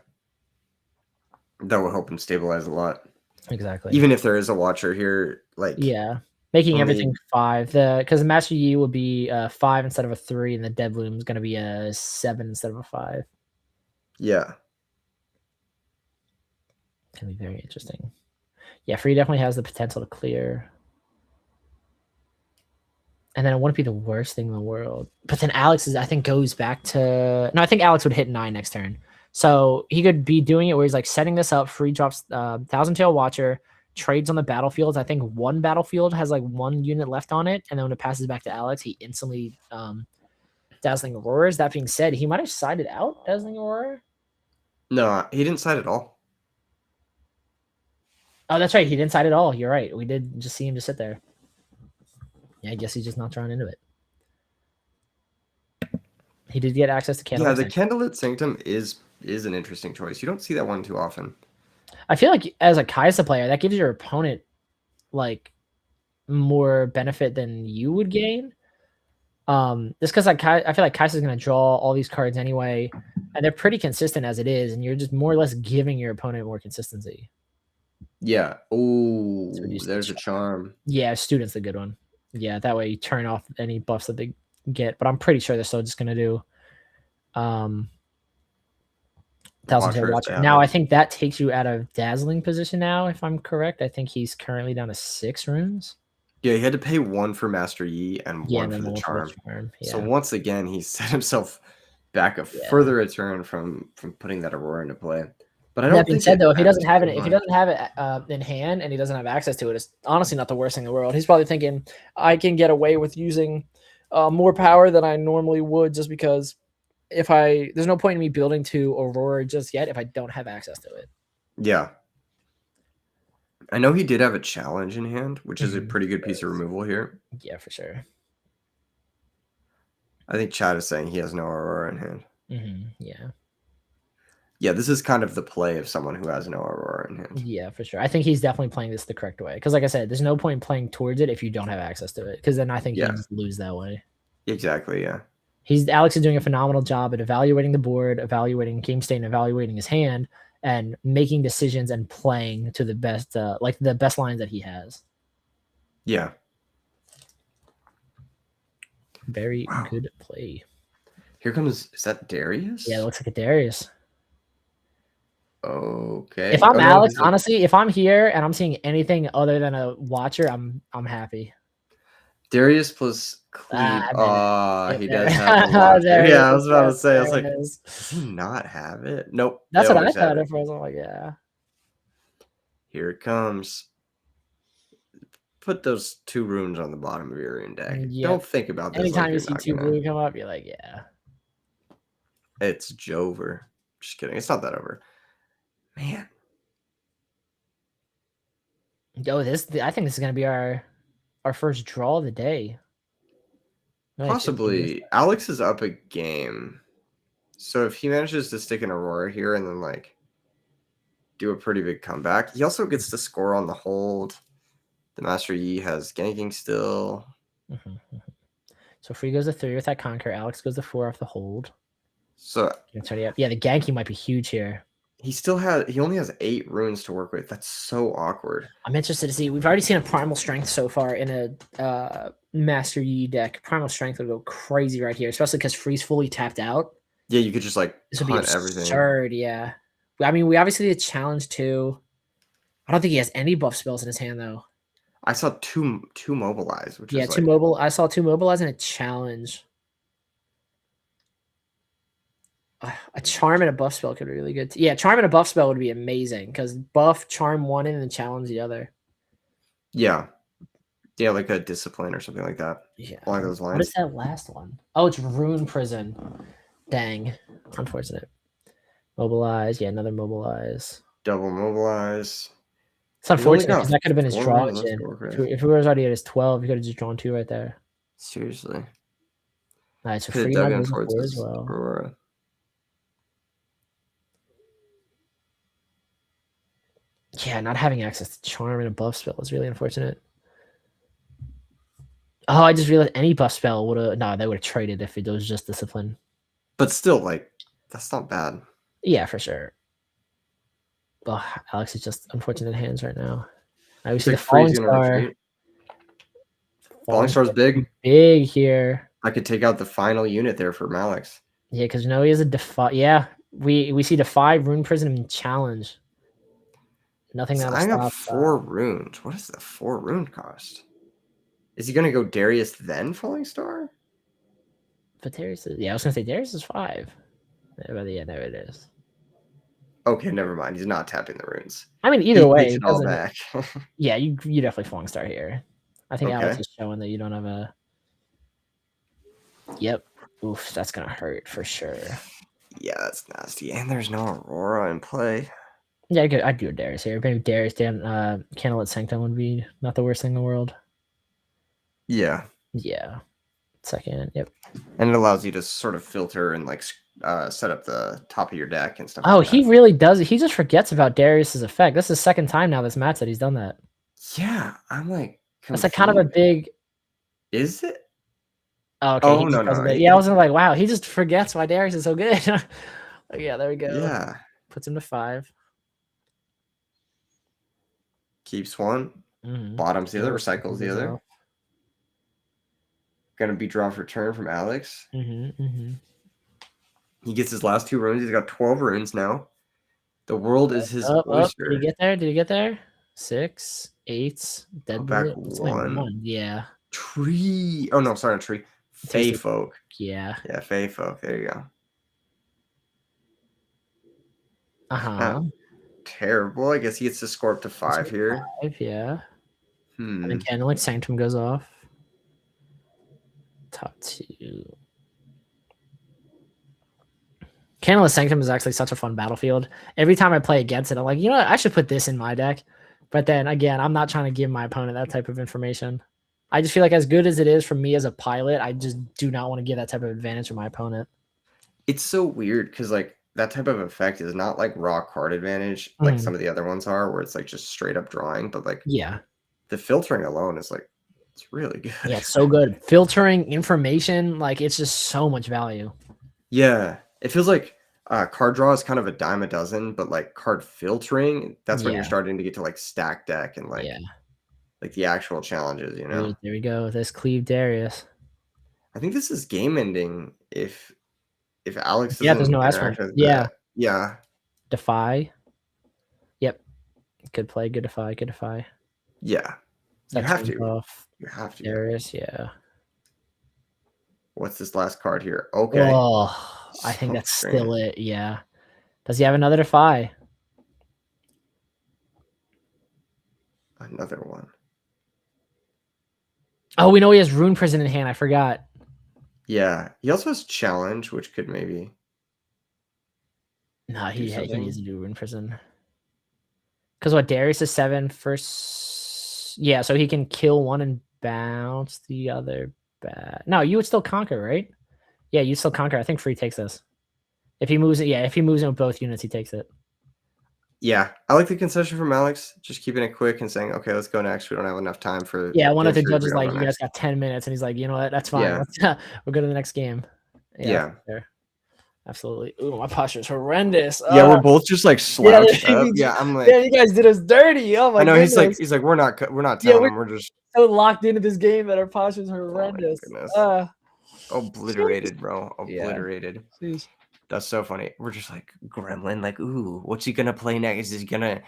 Speaker 2: That will help him stabilize a lot.
Speaker 1: Exactly.
Speaker 2: Even if there is a watcher here, like
Speaker 1: Yeah. Making
Speaker 2: only
Speaker 1: everything 5. Because the Master Yi will be 5 instead of a 3, and the Dead Bloom is going to be a 7 instead of a 5.
Speaker 2: yeah.
Speaker 1: Can be very interesting. Yeah, Free definitely has the potential to clear. And then it wouldn't be the worst thing in the world. But then Alex I think, goes back to. No, I think Alex would hit 9 next turn. So he could be doing it where he's like setting this up. Free drops Thousand Tail Watcher, trades on the battlefields. I think one battlefield has like 1 unit left on it. And then when it passes back to Alex, he instantly Dazzling Auroras. That being said, he might have sided out Dazzling Aurora.
Speaker 2: No, he didn't side at all.
Speaker 1: Oh, that's right. He didn't side at all. You're right. We did just see him just sit there. Yeah, I guess he's just not drawn into it. He did get access to Candlelit
Speaker 2: Yeah, the
Speaker 1: Sanctum.
Speaker 2: Candlelit Sanctum is an interesting choice. You don't see that one too often.
Speaker 1: I feel like as a Kai'Sa player, that gives your opponent like more benefit than you would gain. Just because like I feel like Kai'Sa's gonna draw all these cards anyway, and they're pretty consistent as it is, and you're just more or less giving your opponent more consistency.
Speaker 2: Yeah. Oh,
Speaker 1: Reduce the
Speaker 2: there's a charm.
Speaker 1: Yeah, Student's the good one. Yeah, that way you turn off any buffs that they get. But I'm pretty sure they're still just gonna do Thousand Tail
Speaker 2: Watcher if they
Speaker 1: Watcher.
Speaker 2: have
Speaker 1: Now
Speaker 2: it.
Speaker 1: I think that takes you out of dazzling position now, if I'm correct. I think he's currently down to 6 runes.
Speaker 2: Yeah, he had to pay 1 for Master Yi and
Speaker 1: Yeah,
Speaker 2: 1
Speaker 1: and
Speaker 2: for
Speaker 1: then
Speaker 2: the
Speaker 1: one for
Speaker 2: charm.
Speaker 1: the charm.
Speaker 2: So
Speaker 1: Yeah.
Speaker 2: once again, he set himself back a
Speaker 1: Yeah.
Speaker 2: further return from putting that Aurora into play. But I
Speaker 1: That
Speaker 2: don't
Speaker 1: being
Speaker 2: think
Speaker 1: said,
Speaker 2: it
Speaker 1: though, if he
Speaker 2: matters
Speaker 1: doesn't have it,
Speaker 2: too
Speaker 1: if he
Speaker 2: much.
Speaker 1: doesn't have it in hand and he doesn't have access to it, it's honestly not the worst thing in the world. He's probably thinking, I can get away with using more power than I normally would, just because there's no point in me building to Aurora just yet if I don't have access to it.
Speaker 2: Yeah. I know he did have a challenge in hand, which is a pretty good piece of
Speaker 1: Yes.
Speaker 2: removal here.
Speaker 1: Yeah, for sure.
Speaker 2: I think Chad is saying he has no Aurora in hand.
Speaker 1: Yeah.
Speaker 2: Yeah, this is kind of the play of someone who has no Aurora in hand.
Speaker 1: Yeah, for sure. I think he's definitely playing this the correct way. Because, like I said, there's no point in playing towards it if you don't have access to it. Because then I think you
Speaker 2: Yeah,
Speaker 1: just lose that way.
Speaker 2: exactly. Yeah.
Speaker 1: Alex is doing a phenomenal job at evaluating the board, evaluating game state, and evaluating his hand, and making decisions and playing to the best, like the best lines that he has.
Speaker 2: Yeah.
Speaker 1: Very
Speaker 2: Wow.
Speaker 1: good play.
Speaker 2: Here comes, is that Darius?
Speaker 1: Yeah, it looks like a Darius.
Speaker 2: Okay.
Speaker 1: If I'm
Speaker 2: Oh no,
Speaker 1: Alex,
Speaker 2: he's a,
Speaker 1: honestly, if I'm here and I'm seeing anything other than a watcher, I'm happy.
Speaker 2: Darius plus Cleve.
Speaker 1: I mean,
Speaker 2: Ah,
Speaker 1: yep,
Speaker 2: he
Speaker 1: there,
Speaker 2: does have the watcher.
Speaker 1: there it
Speaker 2: Yeah, I
Speaker 1: is.
Speaker 2: was about
Speaker 1: Yep,
Speaker 2: to say, I was
Speaker 1: there it
Speaker 2: like,
Speaker 1: is.
Speaker 2: does he not have it? Nope. They
Speaker 1: That's what I
Speaker 2: always have
Speaker 1: thought
Speaker 2: it.
Speaker 1: at first. I'm like, yeah.
Speaker 2: Here it comes. Put those 2 runes on the bottom of your rune deck.
Speaker 1: Yep.
Speaker 2: Don't think about this like
Speaker 1: Anytime you
Speaker 2: you're
Speaker 1: see
Speaker 2: not
Speaker 1: 2
Speaker 2: gonna.
Speaker 1: blue come up, you're like, yeah.
Speaker 2: It's Jover. Just kidding. It's not that over. Man.
Speaker 1: Yo, I think this is gonna be our first draw of the day. Only 15 minutes
Speaker 2: Possibly. Alex is up a game. So if he manages to stick an Aurora here and then like do a pretty big comeback, he also gets to score on the hold. The Master Yi has ganking still.
Speaker 1: left. So Free goes to 3 with that Conquer. Alex goes to 4 off the hold.
Speaker 2: So
Speaker 1: Yeah, the ganking might be huge here.
Speaker 2: he only has 8 runes to work with. That's so awkward.
Speaker 1: I'm interested to see. We've already seen a Primal Strength so far in a Master Yi deck. Primal Strength would go crazy right here, especially because Free's fully tapped out.
Speaker 2: Yeah, you could just like
Speaker 1: This would be
Speaker 2: hunt everything.
Speaker 1: absurd, yeah. I mean, we obviously did challenge too. I don't think he has any buff spells in his hand though.
Speaker 2: I saw two mobilize, which
Speaker 1: Yeah,
Speaker 2: is
Speaker 1: 2
Speaker 2: like
Speaker 1: mobile. I saw 2 mobilize and a challenge. A charm and a buff spell could be really good. Yeah, charm and a buff spell would be amazing because buff, charm one, and then challenge the other.
Speaker 2: yeah, like a discipline or something like that.
Speaker 1: Yeah.
Speaker 2: Along those lines.
Speaker 1: What is that last one? Oh, it's Rune Prison. Dang. Unfortunate. Mobilize. Yeah, another mobilize.
Speaker 2: Double mobilize.
Speaker 1: It's unfortunate because that could have been his draw
Speaker 2: Let's
Speaker 1: engine.
Speaker 2: go,
Speaker 1: If he was already at his 12, he could have just drawn 2 right there.
Speaker 2: Seriously.
Speaker 1: All right, so
Speaker 2: Could have
Speaker 1: Free
Speaker 2: dug
Speaker 1: now
Speaker 2: in
Speaker 1: goes to
Speaker 2: towards
Speaker 1: 4
Speaker 2: this
Speaker 1: as well.
Speaker 2: Aurora.
Speaker 1: Yeah, not having access to charm and a buff spell is really unfortunate. Oh, I just realized any buff spell would have. No, they would have traded if it was just discipline.
Speaker 2: But still, like, that's not bad.
Speaker 1: Yeah, for sure. Oh, Alex is just unfortunate hands right now. I would see the
Speaker 2: Like
Speaker 1: Falling Star.
Speaker 2: Falling Star's big.
Speaker 1: Big here.
Speaker 2: I could take out the final unit there for Alex.
Speaker 1: Yeah, because he has a defy. Yeah, we see Defy, Rune Prison, and Challenge. Nothing that'll
Speaker 2: I have
Speaker 1: stop.
Speaker 2: 4 runes. What is the 4 rune cost? Is he gonna go Darius then Falling Star?
Speaker 1: But Darius is, yeah, I was gonna say Darius is 5. But yeah, there it is.
Speaker 2: Okay, never mind. He's not tapping the runes.
Speaker 1: I mean, either way,
Speaker 2: takes it all back.
Speaker 1: Yeah, you definitely Falling Star here. I think Alex
Speaker 2: Okay.
Speaker 1: is showing that you don't have a. Yep. Oof, that's gonna hurt for sure.
Speaker 2: Yeah, that's nasty. And there's no Aurora in play.
Speaker 1: Yeah, I'd do a Darius here. Maybe Darius down Candlelit Sanctum would be not the worst thing in the world.
Speaker 2: Yeah.
Speaker 1: Yeah. Second, yep.
Speaker 2: And it allows you to sort of filter and like set up the top of your deck and stuff.
Speaker 1: Oh,
Speaker 2: like
Speaker 1: he
Speaker 2: that.
Speaker 1: really does. He just forgets about Darius's effect. This is the second time now this match that he's done that.
Speaker 2: Yeah, I'm like
Speaker 1: That's like kind of a big.
Speaker 2: Is it?
Speaker 1: Oh, okay.
Speaker 2: Oh, no.
Speaker 1: Yeah, I wasn't like, wow, he just forgets why Darius is so good. Like, yeah, there we go.
Speaker 2: Yeah.
Speaker 1: Puts him to 5.
Speaker 2: Keeps one.
Speaker 1: Mm-hmm.
Speaker 2: Bottoms the other. Recycles the other.
Speaker 1: Off.
Speaker 2: Gonna be draw for turn from Alex.
Speaker 1: Mm-hmm.
Speaker 2: He gets his last 2 runes. He's got 12 runes now. The world is his
Speaker 1: Did
Speaker 2: oyster.
Speaker 1: he get there? Did he get there? 6, 8. Dead
Speaker 2: back
Speaker 1: bullet. Only
Speaker 2: 1.
Speaker 1: Yeah.
Speaker 2: Tree. Oh no, sorry, not tree. Fey folk.
Speaker 1: Yeah.
Speaker 2: Yeah, Fey folk. There you go.
Speaker 1: Uh-huh.
Speaker 2: Terrible. I guess he gets to score up to 5 here.
Speaker 1: 5, yeah.
Speaker 2: Hmm.
Speaker 1: And then Candlelit Sanctum goes off. Top 2. Candlelit Sanctum is actually such a fun battlefield. Every time I play against it, I'm like, you know what? I should put this in my deck. But then again, I'm not trying to give my opponent that type of information. I just feel like as good as it is for me as a pilot, I just do not want to give that type of advantage to my opponent.
Speaker 2: It's so weird because like that type of effect is not like raw card advantage like
Speaker 1: Mhm.
Speaker 2: some of the other ones are, where it's like just straight up drawing, but like
Speaker 1: Yeah.
Speaker 2: the filtering alone is like it's really
Speaker 1: Yeah,
Speaker 2: good.
Speaker 1: it's so good. Filtering information, like, it's just so much value.
Speaker 2: Yeah, it feels like card draw is kind of a dime a dozen, but like card filtering, that's when you're
Speaker 1: Yeah,
Speaker 2: starting to get to like stack deck and
Speaker 1: yeah.
Speaker 2: like the actual challenges, you know?
Speaker 1: Ooh, there we go. This Cleve Darius.
Speaker 2: I think this is game ending if Alex
Speaker 1: Yeah, there's
Speaker 2: doesn't
Speaker 1: no S rank.
Speaker 2: interact with
Speaker 1: Yeah.
Speaker 2: that. Yeah,
Speaker 1: Defy. Yep. Good play, good defy, good defy.
Speaker 2: yeah. You
Speaker 1: That
Speaker 2: have
Speaker 1: turns
Speaker 2: to.
Speaker 1: off
Speaker 2: You have to.
Speaker 1: Darius, yeah.
Speaker 2: What's this last card here? Okay.
Speaker 1: Oh, I think
Speaker 2: So
Speaker 1: that's
Speaker 2: strange.
Speaker 1: still it, yeah. Does he have another defy?
Speaker 2: Another one.
Speaker 1: Oh, we know he has Rune Prison in hand, I forgot.
Speaker 2: Yeah. He also has challenge, which could maybe
Speaker 1: No,
Speaker 2: do
Speaker 1: he needs
Speaker 2: something.
Speaker 1: to do Rune Prison. Because what, Darius is 7 first. Yeah, so he can kill one and bounce the other back. No, you would still conquer, right? Yeah, you still conquer. I think Free takes this. If he moves it, yeah, if he moves in with both units, he takes it.
Speaker 2: Yeah. I like the concession from Alex. Just keeping it quick and saying, okay, let's go next. We don't have enough time for
Speaker 1: Yeah, one
Speaker 2: the
Speaker 1: of the
Speaker 2: entry. We
Speaker 1: judges
Speaker 2: don't
Speaker 1: like,
Speaker 2: go
Speaker 1: you guys
Speaker 2: next.
Speaker 1: got 10 minutes, and he's like, you know what, that's fine.
Speaker 2: Yeah.
Speaker 1: Let's we'll go to the next game. Yeah,
Speaker 2: Yeah.
Speaker 1: fair. Absolutely. Ooh, my posture is horrendous.
Speaker 2: Yeah, we're both just like
Speaker 1: Yeah,
Speaker 2: slouched up. Yeah, I'm
Speaker 1: yeah,
Speaker 2: like
Speaker 1: you guys did us dirty. Oh
Speaker 2: I
Speaker 1: my
Speaker 2: know
Speaker 1: goodness.
Speaker 2: he's like we're not
Speaker 1: Yeah,
Speaker 2: telling
Speaker 1: we're
Speaker 2: him. We're just
Speaker 1: so locked into this game that our posture is
Speaker 2: oh my
Speaker 1: horrendous.
Speaker 2: goodness.
Speaker 1: Jeez.
Speaker 2: Obliterated, bro.
Speaker 1: Yeah.
Speaker 2: Obliterated.
Speaker 1: Jeez.
Speaker 2: That's so funny. We're just like gremlin, like, ooh, what's he gonna play next?
Speaker 1: Yeah,
Speaker 2: is he gonna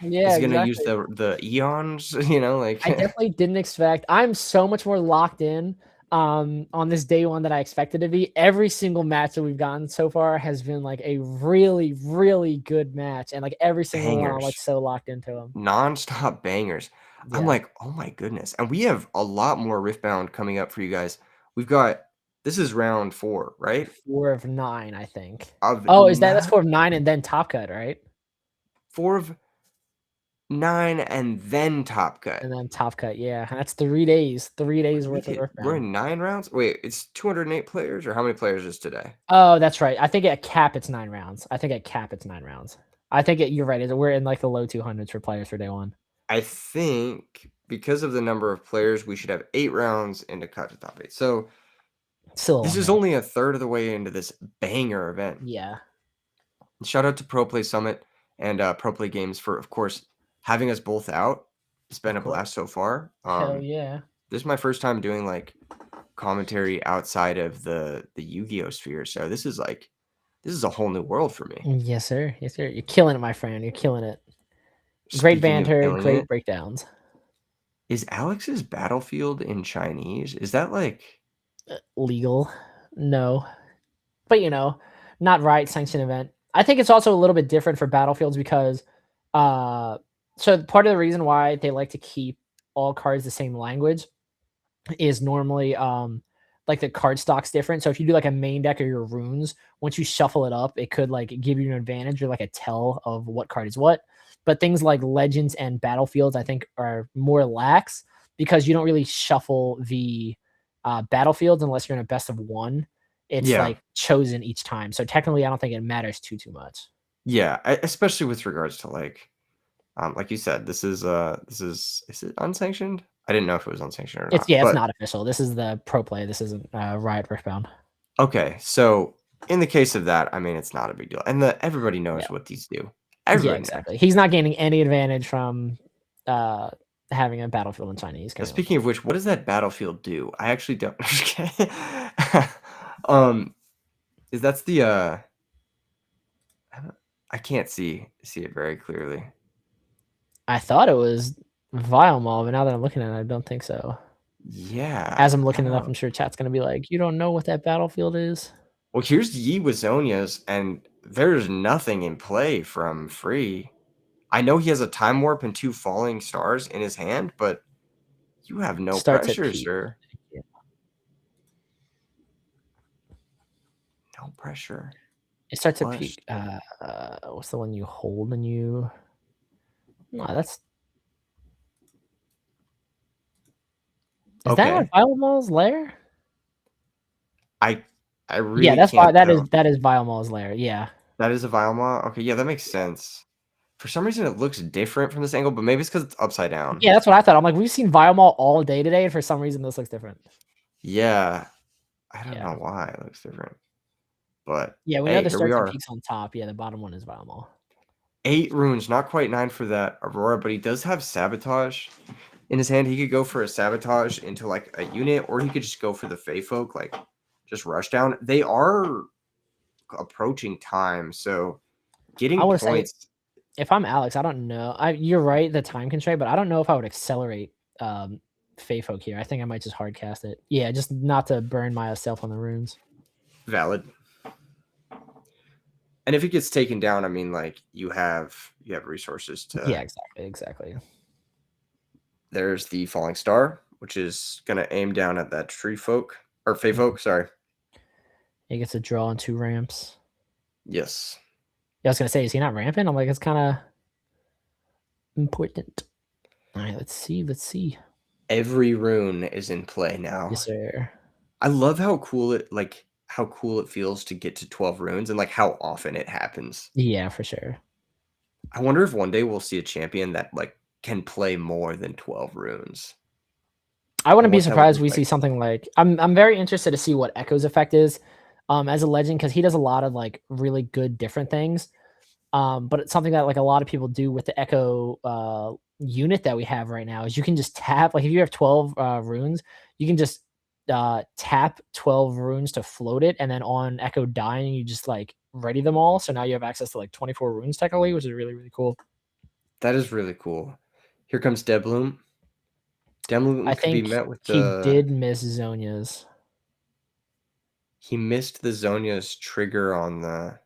Speaker 2: use
Speaker 1: exactly.
Speaker 2: the eons? You know, like
Speaker 1: I definitely didn't expect. I'm so much more locked in on this day one that I expected to be. Every single match that we've gotten so far has been like a really, really good match. And like every single one, I'm like
Speaker 2: bangers.
Speaker 1: so locked into them.
Speaker 2: Non-stop bangers. I'm
Speaker 1: Yeah.
Speaker 2: like, oh my goodness. And we have a lot more Riftbound coming up for you guys. We've got this is round 4, right?
Speaker 1: 4 of 9, I think.
Speaker 2: Of
Speaker 1: Oh, that's
Speaker 2: nine,
Speaker 1: 4 of 9 and then top cut, right?
Speaker 2: 4 of 9 and then Top Cut.
Speaker 1: And then top cut, yeah. That's 3 days. 3 days worth of
Speaker 2: We're
Speaker 1: Earthbound.
Speaker 2: in 9 rounds? Wait, it's 208 players or how many players is today?
Speaker 1: Oh, that's right. I think at cap it's 9 rounds. I think at cap it's 9 rounds. I think you're right. We're in like the low 200s for players for day one.
Speaker 2: I think because of the number of players, we should have 8 rounds into cut to top 8. So
Speaker 1: Still a
Speaker 2: this
Speaker 1: long
Speaker 2: is
Speaker 1: way.
Speaker 2: only a third of the way into this banger event.
Speaker 1: Yeah.
Speaker 2: Shout out to Pro Play Summit and Pro Play Games for, of course, having us both out. It's been
Speaker 1: Of
Speaker 2: a
Speaker 1: course.
Speaker 2: blast so far.
Speaker 1: Hell yeah.
Speaker 2: This is my first time doing like commentary outside of the Yu-Gi-Oh sphere. So this is a whole new world for me.
Speaker 1: Yes, sir. Yes, sir. You're killing it, my friend. You're killing it. Great
Speaker 2: Speaking of
Speaker 1: banter,
Speaker 2: killing it,
Speaker 1: great breakdowns.
Speaker 2: is Alex's Battlefield in Chinese? Is that like
Speaker 1: Legal. No. But not right sanctioned event. I think it's also a little bit different for battlefields because so part of the reason why they like to keep all cards the same language is normally like the card stock's different. So if you do like a main deck or your runes, once you shuffle it up, it could like give you an advantage or like a tell of what card is what. But things like legends and battlefields, I think, are more lax because you don't really shuffle the battlefields unless you're in a best of one. It's
Speaker 2: yeah.
Speaker 1: like chosen each time. So technically, I don't think it matters too much.
Speaker 2: Yeah, especially with regards to like you said, this is is it unsanctioned? I didn't know if it was unsanctioned or not.
Speaker 1: It's
Speaker 2: But
Speaker 1: not official. This is the pro play. This isn't Riot Riftbound.
Speaker 2: okay, so in the case of that, I mean it's not a big deal. And everybody
Speaker 1: Yeah.
Speaker 2: knows what these do.
Speaker 1: Yeah,
Speaker 2: Everybody knows.
Speaker 1: exactly. He's not gaining any advantage from having a battlefield in Chinese
Speaker 2: Now,
Speaker 1: currently.
Speaker 2: speaking of which, what does that battlefield do? I actually don't um is that's the I can't see it very clearly.
Speaker 1: I thought it was Vile Mall, but now that I'm looking at it, I don't think so.
Speaker 2: Yeah.
Speaker 1: As I'm
Speaker 2: I
Speaker 1: looking
Speaker 2: don't
Speaker 1: it up,
Speaker 2: know.
Speaker 1: I'm sure chat's gonna be like, "You don't know what that battlefield is?"
Speaker 2: Well, here's Yi Wazonia's, and there's nothing in play from Free. I know he has a time warp and 2 falling stars in his hand, but you have no
Speaker 1: Starts at
Speaker 2: pressure,
Speaker 1: peak.
Speaker 2: sir.
Speaker 1: Yeah.
Speaker 2: No pressure.
Speaker 1: It starts at
Speaker 2: Flush.
Speaker 1: peak. What's the one you hold and you? No, that's is that not
Speaker 2: Okay.
Speaker 1: Vile Mall's lair?
Speaker 2: I I
Speaker 1: Yeah,
Speaker 2: really can't
Speaker 1: that
Speaker 2: tell.
Speaker 1: is Vile Mall's lair. Yeah.
Speaker 2: That is a Vilema? Okay, yeah, that makes sense. For some reason, it looks different from this angle, but maybe it's because it's upside down.
Speaker 1: Yeah, that's what I thought. I'm like, we've seen Viomall all day today, and for some reason this looks different.
Speaker 2: Yeah. I don't know
Speaker 1: Yeah.
Speaker 2: why it looks different. But,
Speaker 1: Yeah, we know
Speaker 2: hey,
Speaker 1: the
Speaker 2: here we
Speaker 1: starts and
Speaker 2: are.
Speaker 1: peaks on top. Yeah, the bottom one is Viomall.
Speaker 2: 8 runes, not quite 9 for that Aurora, but he does have Sabotage in his hand. He could go for a Sabotage into, like, a unit, or he could just go for the Fey Folk, like, just rush down. They are approaching time, so
Speaker 1: I
Speaker 2: getting
Speaker 1: would say
Speaker 2: points.
Speaker 1: if I'm Alex, I don't know. You're right, the time constraint, but I don't know if I would accelerate Fey Folk here. I think I might just hard cast it. Yeah, just not to burn myself on the runes.
Speaker 2: Valid. And if it gets taken down, I mean, like, you have resources
Speaker 1: Yeah,
Speaker 2: to.
Speaker 1: exactly.
Speaker 2: There's the Falling Star, which is gonna aim down at that Tree Folk or Fey Folk. Sorry.
Speaker 1: He gets a draw on 2 ramps.
Speaker 2: Yes.
Speaker 1: Yeah, I was gonna say, is he not ramping? I'm like, it's kind of important. All right, let's see.
Speaker 2: Every rune is in play now.
Speaker 1: Yes, sir.
Speaker 2: I love how cool it feels to get to 12 runes and like how often it happens.
Speaker 1: Yeah, for sure.
Speaker 2: I wonder if one day we'll see a champion that like can play more than 12 runes.
Speaker 1: I wouldn't
Speaker 2: And
Speaker 1: be
Speaker 2: what that would
Speaker 1: surprised
Speaker 2: look
Speaker 1: we
Speaker 2: like.
Speaker 1: see something like I'm very interested to see what Echo's effect is as a legend because he does a lot of like really good different things. But it's something that like a lot of people do with the Echo unit that we have right now is you can just tap like if you have 12 runes, you can just tap 12 runes to float it, and then on Echo dying, you just like ready them all. So now you have access to like 24 runes technically, which is really, really cool.
Speaker 2: That is really cool. Here comes Debloom.
Speaker 1: I
Speaker 2: Debloom could be
Speaker 1: think
Speaker 2: met with
Speaker 1: he
Speaker 2: the.
Speaker 1: did miss Zonia's.
Speaker 2: He missed the Zonia's trigger on the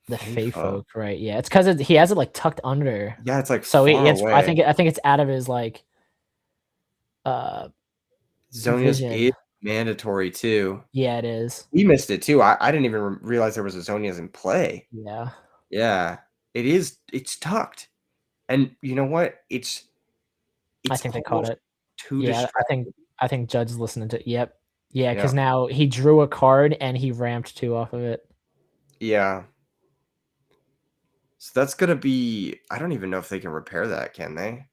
Speaker 1: The
Speaker 2: Fey
Speaker 1: Fey
Speaker 2: Folk.
Speaker 1: folk, right? Yeah, it's because he has it like tucked under.
Speaker 2: Yeah, it's like
Speaker 1: So
Speaker 2: far
Speaker 1: it's I
Speaker 2: away.
Speaker 1: think it's out of his like uh
Speaker 2: Zonia's is
Speaker 1: vision.
Speaker 2: mandatory too.
Speaker 1: Yeah, it is.
Speaker 2: We missed it too. I didn't even realize there was a Zonia's in play.
Speaker 1: Yeah.
Speaker 2: Yeah, it is. It's tucked, and you know what?
Speaker 1: I
Speaker 2: It's
Speaker 1: think they caught
Speaker 2: almost
Speaker 1: it.
Speaker 2: too
Speaker 1: Yeah,
Speaker 2: distracting.
Speaker 1: I think Judge is listening to yep. Yeah,
Speaker 2: Yeah,
Speaker 1: because now he drew a card and he ramped 2 off of it.
Speaker 2: yeah. So that's gonna be. I don't even know if they can repair that. Can they?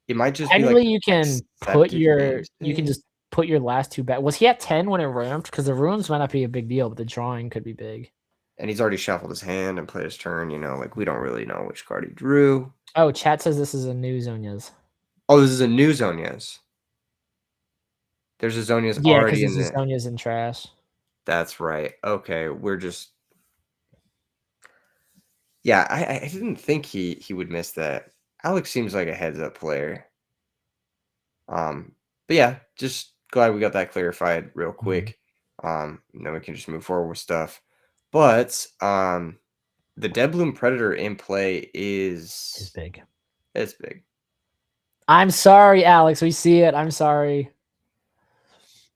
Speaker 2: It might just be like
Speaker 1: Technically,
Speaker 2: accepted
Speaker 1: you can
Speaker 2: namespace.
Speaker 1: just put your last 2 back. Was he at 10 when it ramped? Because the runes might not be a big deal, but the drawing could be big.
Speaker 2: And he's already shuffled his hand and played his turn. You know, like we don't really know which card he drew.
Speaker 1: Oh, chat says this is a new Zonia's.
Speaker 2: Oh, this is a new Zonia's. There's a Zonia's
Speaker 1: Yeah, because
Speaker 2: already in
Speaker 1: this is
Speaker 2: the.
Speaker 1: Zonia's in trash.
Speaker 2: That's right. Okay, we're just. Yeah, I didn't think he would miss that. Alex seems like a heads up player. But yeah, just glad we got that clarified real
Speaker 1: Mhm.
Speaker 2: quick. Then we can just move forward with stuff. But the Debloom Predator in play
Speaker 1: Is
Speaker 2: is
Speaker 1: big.
Speaker 2: it's big.
Speaker 1: I'm sorry, Alex. We see it. I'm sorry.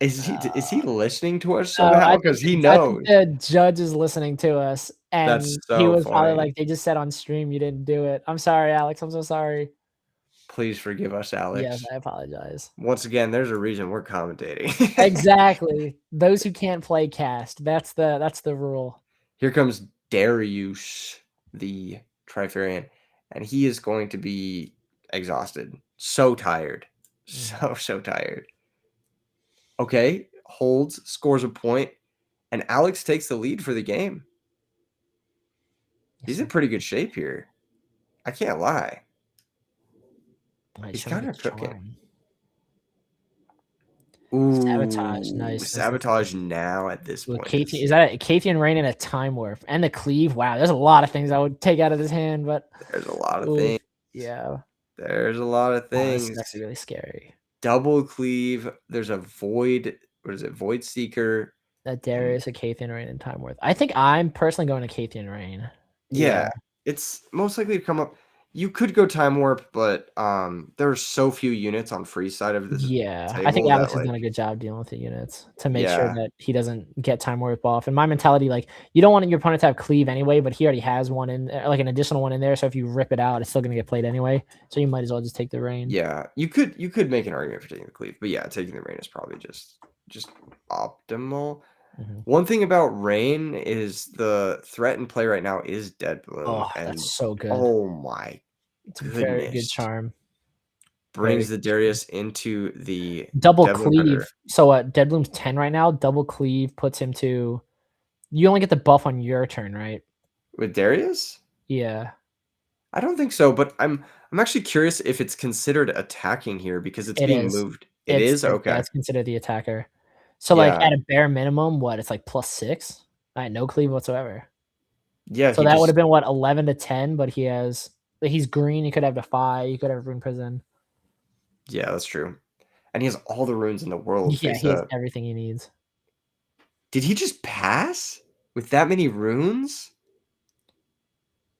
Speaker 2: Is he listening to us
Speaker 1: No,
Speaker 2: somehow? Because he
Speaker 1: I think
Speaker 2: knows.
Speaker 1: the judge is listening to us,
Speaker 2: That's
Speaker 1: and he
Speaker 2: so
Speaker 1: was probably
Speaker 2: funny.
Speaker 1: like, "They just said on stream you didn't do it." I'm sorry, Alex. I'm so sorry.
Speaker 2: Please forgive us,
Speaker 1: Yes,
Speaker 2: Alex.
Speaker 1: I apologize.
Speaker 2: Once again, there's a reason we're commentating.
Speaker 1: Exactly. Those who can't play cast. That's the rule.
Speaker 2: Here comes Darius, the Trifarian, and he is going to be exhausted. So tired.
Speaker 1: Mhm.
Speaker 2: So tired. Okay, holds, scores a point, and Alex takes the lead for the game.
Speaker 1: Yes,
Speaker 2: He's in
Speaker 1: sir.
Speaker 2: pretty good shape here. I can't lie.
Speaker 1: Alright,
Speaker 2: He's
Speaker 1: show me
Speaker 2: kind
Speaker 1: the
Speaker 2: of cooking.
Speaker 1: charm. Sabotage.
Speaker 2: Ooh,
Speaker 1: Nice.
Speaker 2: sabotage now at this
Speaker 1: With
Speaker 2: point
Speaker 1: Kathian,
Speaker 2: is
Speaker 1: is that a Kathian Rain and a Time Warp and the Cleave? Wow, there's a lot of things I would take out of this hand, but
Speaker 2: there's a lot of
Speaker 1: ooh,
Speaker 2: things.
Speaker 1: yeah.
Speaker 2: There's a lot of
Speaker 1: Oh, this is
Speaker 2: things.
Speaker 1: actually really scary.
Speaker 2: Double cleave. There's a void. What is it? Void Seeker.
Speaker 1: That
Speaker 2: And
Speaker 1: Darius, a Kathian Rain, and Time Worth. I think I'm personally going to Kathian Rain. Yeah.
Speaker 2: yeah, it's most likely to come up. You could go Time Warp, but there are so few units on free side of this
Speaker 1: Yeah. I think
Speaker 2: table that
Speaker 1: Alex has
Speaker 2: like
Speaker 1: done a good job dealing with the units to make sure
Speaker 2: yeah,
Speaker 1: that he doesn't get Time Warp off. And my mentality, like, you don't want your opponent to have Cleave anyway, but he already has one in, like, an additional one in there. So if you rip it out, it's still going to get played anyway. So you might as well just take the Rain.
Speaker 2: yeah. You could make an argument for taking the cleave, but yeah, taking the rain is probably just optimal.
Speaker 1: Mhm.
Speaker 2: One thing about Rain is the threat in play right now is Dead Bloom,
Speaker 1: Oh,
Speaker 2: and
Speaker 1: that's so good.
Speaker 2: oh my
Speaker 1: It's a very good
Speaker 2: goodness.
Speaker 1: charm. Very
Speaker 2: Brings the
Speaker 1: good charm.
Speaker 2: Darius into the
Speaker 1: Double
Speaker 2: Dead Bloom Predator.
Speaker 1: cleave. So Dead Bloom's 10 right now. Double cleave puts him to. You only get the buff on your turn, right?
Speaker 2: With Darius?
Speaker 1: Yeah,
Speaker 2: I don't think so, but I'm actually curious if it's considered attacking here because it's
Speaker 1: it
Speaker 2: being
Speaker 1: is.
Speaker 2: moved. It is?
Speaker 1: Yeah,
Speaker 2: Okay.
Speaker 1: it's considered the attacker. So like
Speaker 2: Yeah.
Speaker 1: at a bare minimum, what it's like +6. I had no cleave whatsoever.
Speaker 2: Yeah,
Speaker 1: So
Speaker 2: he
Speaker 1: that would have
Speaker 2: just
Speaker 1: been what 11 to 10, but he's green. He could have Defy. He could have Rune Prison.
Speaker 2: yeah, that's true. And he has all the runes in the world
Speaker 1: Yeah,
Speaker 2: face
Speaker 1: he has
Speaker 2: up.
Speaker 1: everything he needs.
Speaker 2: Did he just pass with that many runes?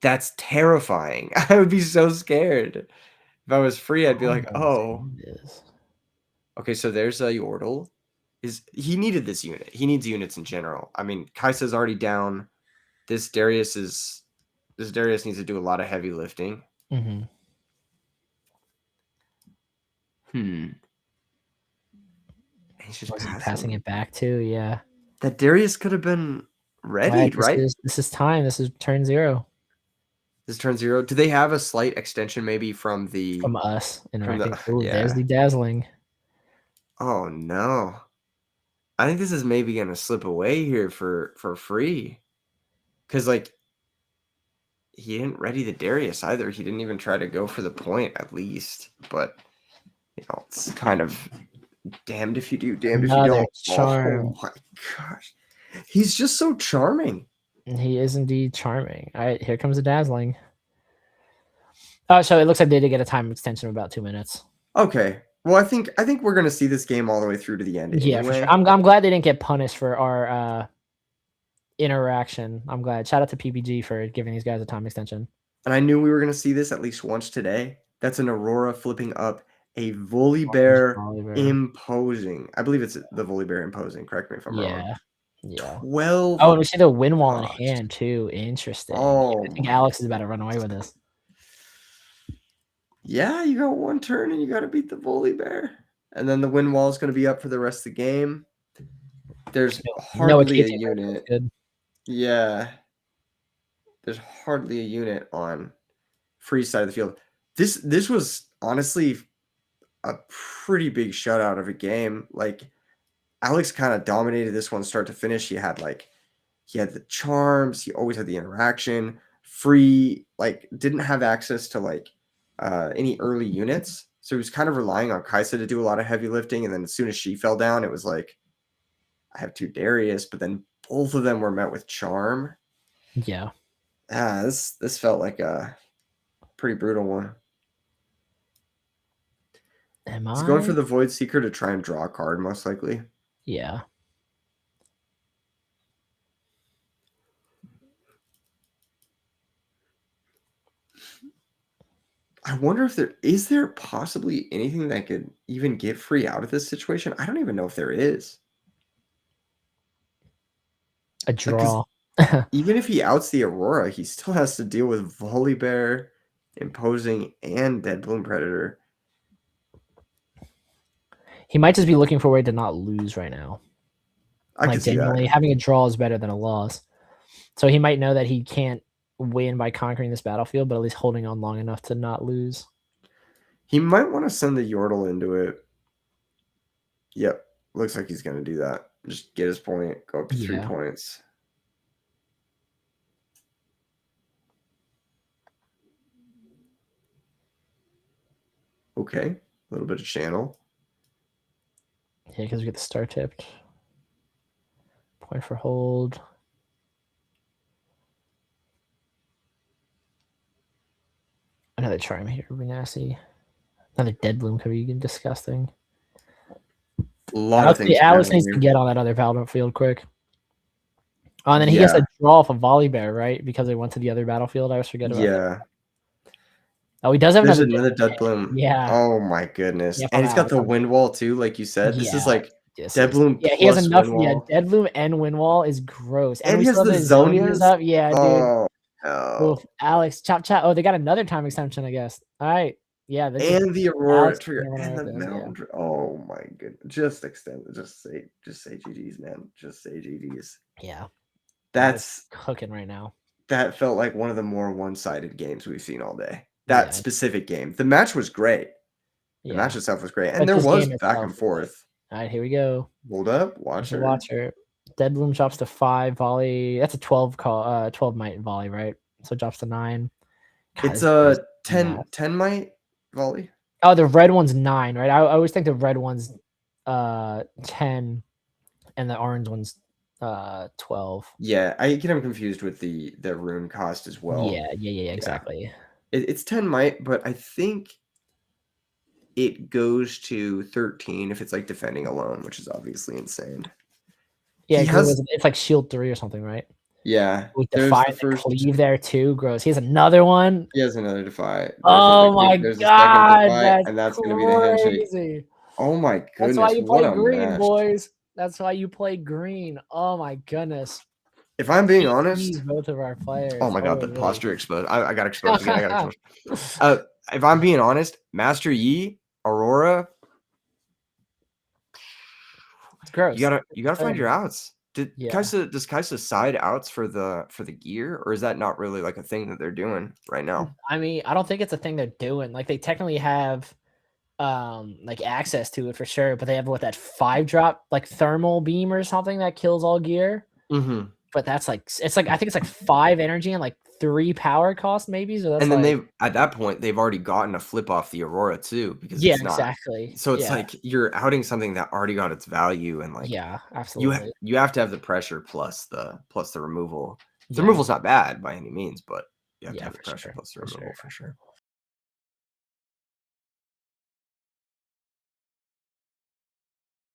Speaker 2: That's terrifying. I would be so scared. If I was free, I'd be like,
Speaker 1: Almost
Speaker 2: "Oh,
Speaker 1: is.
Speaker 2: okay, so there's a Yordle. He needed this unit. He needs units in general. I mean, Kai'Sa's already down. This Darius needs to do a lot of heavy lifting.
Speaker 1: Mhm.
Speaker 2: Hmm. He's just
Speaker 1: Was he passing
Speaker 2: passing.
Speaker 1: it back too? Yeah.
Speaker 2: That Darius could have been
Speaker 1: Alright,
Speaker 2: readied,
Speaker 1: this
Speaker 2: right?
Speaker 1: is this is time. This is turn 0
Speaker 2: This turn 0. Do they have a slight extension maybe from
Speaker 1: from us
Speaker 2: the
Speaker 1: interacting. Ooh, there's
Speaker 2: yeah.
Speaker 1: the dazzling.
Speaker 2: Oh no. I think this is maybe gonna slip away here for free. Cause like he didn't ready the Darius either. He didn't even try to go for the point at least. But it's kind of damned if you do, damned if you
Speaker 1: Another
Speaker 2: don't.
Speaker 1: charm.
Speaker 2: Oh my gosh. He's just so charming.
Speaker 1: He is indeed charming. Alright, here comes the dazzling. Oh, so it looks like they did get a time extension of about 2 minutes.
Speaker 2: Okay. Well, I think we're gonna see this game all the way through to the end
Speaker 1: Yeah, for sure.
Speaker 2: anyway.
Speaker 1: I'm glad they didn't get punished for our interaction. I'm glad. Shout out to PPG for giving these guys a time extension.
Speaker 2: And I knew we were gonna see this at least once today. That's an Aurora flipping up a Volibear
Speaker 1: Oliver.
Speaker 2: imposing. I believe it's the Volibear imposing. Correct me if I'm wrong.
Speaker 1: Yeah. Yeah.
Speaker 2: 12.
Speaker 1: Oh, and we see the wind wall in
Speaker 2: Gosh.
Speaker 1: hand too. Interesting.
Speaker 2: Oh
Speaker 1: I think
Speaker 2: my.
Speaker 1: Alex is about to run away with this.
Speaker 2: Yeah, you got one turn and you got to beat the Volibear. And then the wind wall is going to be up for the rest of the game. There's
Speaker 1: No
Speaker 2: hardly a
Speaker 1: Acacia version was
Speaker 2: unit.
Speaker 1: good.
Speaker 2: Yeah. There's hardly a unit on free side of the field. This was honestly a pretty big shutout of a game. Like Alex kind of dominated this one start to finish. He had the charms, he always had the interaction, free, like didn't have access to any early units. So he was kind of relying on Kaisa to do a lot of heavy lifting. And then as soon as she fell down, it was like, I have 2 Darius, but then both of them were met with charm.
Speaker 1: Yeah.
Speaker 2: This felt like a pretty brutal one.
Speaker 1: Am
Speaker 2: He's going for
Speaker 1: I?
Speaker 2: the Void Seeker to try and draw a card, most likely.
Speaker 1: Yeah.
Speaker 2: I wonder if there possibly anything that could even get free out of this situation? I don't even know if there is.
Speaker 1: A
Speaker 2: Like, because
Speaker 1: draw.
Speaker 2: even if he outs the Aurora, he still has to deal with Volibear, Imposing, and Dead Bloom Predator.
Speaker 1: He might just be looking for a way to not lose right now.
Speaker 2: I
Speaker 1: Like
Speaker 2: could see
Speaker 1: genuinely,
Speaker 2: that.
Speaker 1: having a draw is better than a loss. So he might know that he can't win by conquering this battlefield, but at least holding on long enough to not lose.
Speaker 2: He might want to send the Yordle into it. Yep. Looks like he's going to do that. Just get his point, go up to 3
Speaker 1: Yeah.
Speaker 2: points. Okay. A little bit of channel.
Speaker 1: Yeah, because we get the star tipped. Point for hold. Another charm here would be nasty. Another dead bloom could be disgusting.
Speaker 2: A lot of things.
Speaker 1: Alex needs to get on that other battlefield quick. Oh, and then he gets a draw off a Volibear, right? Because they went to the other battlefield. I always forget about that.
Speaker 2: Yeah.
Speaker 1: Oh, he does have
Speaker 2: There's
Speaker 1: another
Speaker 2: another Dead Bloom.
Speaker 1: Yeah.
Speaker 2: Oh my goodness.
Speaker 1: Yeah,
Speaker 2: And he's got
Speaker 1: Alex,
Speaker 2: the Wind Wall too, like you said. This is like Dead Bloom
Speaker 1: yeah, he has
Speaker 2: plus
Speaker 1: enough.
Speaker 2: Wind
Speaker 1: Yeah,
Speaker 2: Wall.
Speaker 1: Dead Bloom and Wind Wall is gross.
Speaker 2: And
Speaker 1: we
Speaker 2: he has
Speaker 1: still
Speaker 2: the
Speaker 1: have his Zonias
Speaker 2: Zonias.
Speaker 1: up. Yeah, dude.
Speaker 2: Oh, no.
Speaker 1: Oof. Alex, chop chop. Oh, they got another time extension, I guess. All right. Yeah, they just
Speaker 2: And the Aurora
Speaker 1: Alex
Speaker 2: trigger and
Speaker 1: right
Speaker 2: the
Speaker 1: those, yeah.
Speaker 2: mountain. Oh my goodness. Just extend. Just say GG's, man. Just say GG's.
Speaker 1: Yeah. Alex
Speaker 2: That's
Speaker 1: cooking right now.
Speaker 2: that felt like one of the more one-sided games we've seen all day. That
Speaker 1: Yeah.
Speaker 2: specific game. The match was great. The match
Speaker 1: Yeah.
Speaker 2: itself was great. And
Speaker 1: But
Speaker 2: there
Speaker 1: this
Speaker 2: was
Speaker 1: game
Speaker 2: back
Speaker 1: itself
Speaker 2: and
Speaker 1: is like,
Speaker 2: forth.
Speaker 1: all right, here we go.
Speaker 2: Hold up,
Speaker 1: There's a
Speaker 2: watcher.
Speaker 1: watcher. Dead Bloom drops to 5 volley. That's a 12 call 12 might volley, right? So it drops to 9. God,
Speaker 2: It's
Speaker 1: this game is
Speaker 2: a
Speaker 1: nuts.
Speaker 2: 10 might volley.
Speaker 1: Oh, the red one's 9, right? I always think the red one's 10 and the orange one's 12.
Speaker 2: Yeah, I get them confused with the rune cost as well.
Speaker 1: Yeah,
Speaker 2: Yeah.
Speaker 1: exactly.
Speaker 2: It's 10 might, but I think it goes to 13 if it's like defending alone, which is obviously insane.
Speaker 1: Yeah,
Speaker 2: He has
Speaker 1: it's like shield 3 or something, right?
Speaker 2: yeah,
Speaker 1: With
Speaker 2: there's
Speaker 1: Defy
Speaker 2: the
Speaker 1: and the
Speaker 2: first
Speaker 1: Cleave there too. Gross. He has another one.
Speaker 2: he has another defy. There's another
Speaker 1: Oh my
Speaker 2: there's a second
Speaker 1: god,
Speaker 2: defy,
Speaker 1: that's
Speaker 2: and that's gonna be the handshake.
Speaker 1: crazy.
Speaker 2: Oh my
Speaker 1: That's why
Speaker 2: goodness,
Speaker 1: you
Speaker 2: what
Speaker 1: play
Speaker 2: a
Speaker 1: green,
Speaker 2: match.
Speaker 1: boys. That's why you play green. Oh my goodness.
Speaker 2: If I'm being
Speaker 1: GG's,
Speaker 2: honest,
Speaker 1: both of our players.
Speaker 2: oh my god, the
Speaker 1: Holy.
Speaker 2: posture exposed. I got exposed again. I got exposed. If I'm being honest, Master Yi, Aurora,
Speaker 1: It's gross.
Speaker 2: you gotta find your outs.
Speaker 1: Yeah.
Speaker 2: Does Kaisa side outs for the gear, or is that not really like a thing that they're doing right now?
Speaker 1: I mean, I don't think it's a thing they're doing. Like they technically have like access to it for sure, but they have what, that 5-drop like thermal beam or something that kills all gear.
Speaker 2: Mm-hmm.
Speaker 1: But that's like it's like I think it's like 5 energy and like 3 power cost maybe. So that's
Speaker 2: And then
Speaker 1: like
Speaker 2: they've at that point they've already gotten a flip off the Aurora too, because
Speaker 1: yeah,
Speaker 2: it's not.
Speaker 1: exactly.
Speaker 2: So it's
Speaker 1: Yeah.
Speaker 2: like you're outing something that already got its value, and like
Speaker 1: Yeah, absolutely.
Speaker 2: you have to have the pressure plus the removal. The
Speaker 1: Yeah.
Speaker 2: removal's not bad by any means, but you have to
Speaker 1: Yeah,
Speaker 2: have the
Speaker 1: for
Speaker 2: pressure
Speaker 1: sure.
Speaker 2: plus the
Speaker 1: For
Speaker 2: removal
Speaker 1: sure.
Speaker 2: for sure.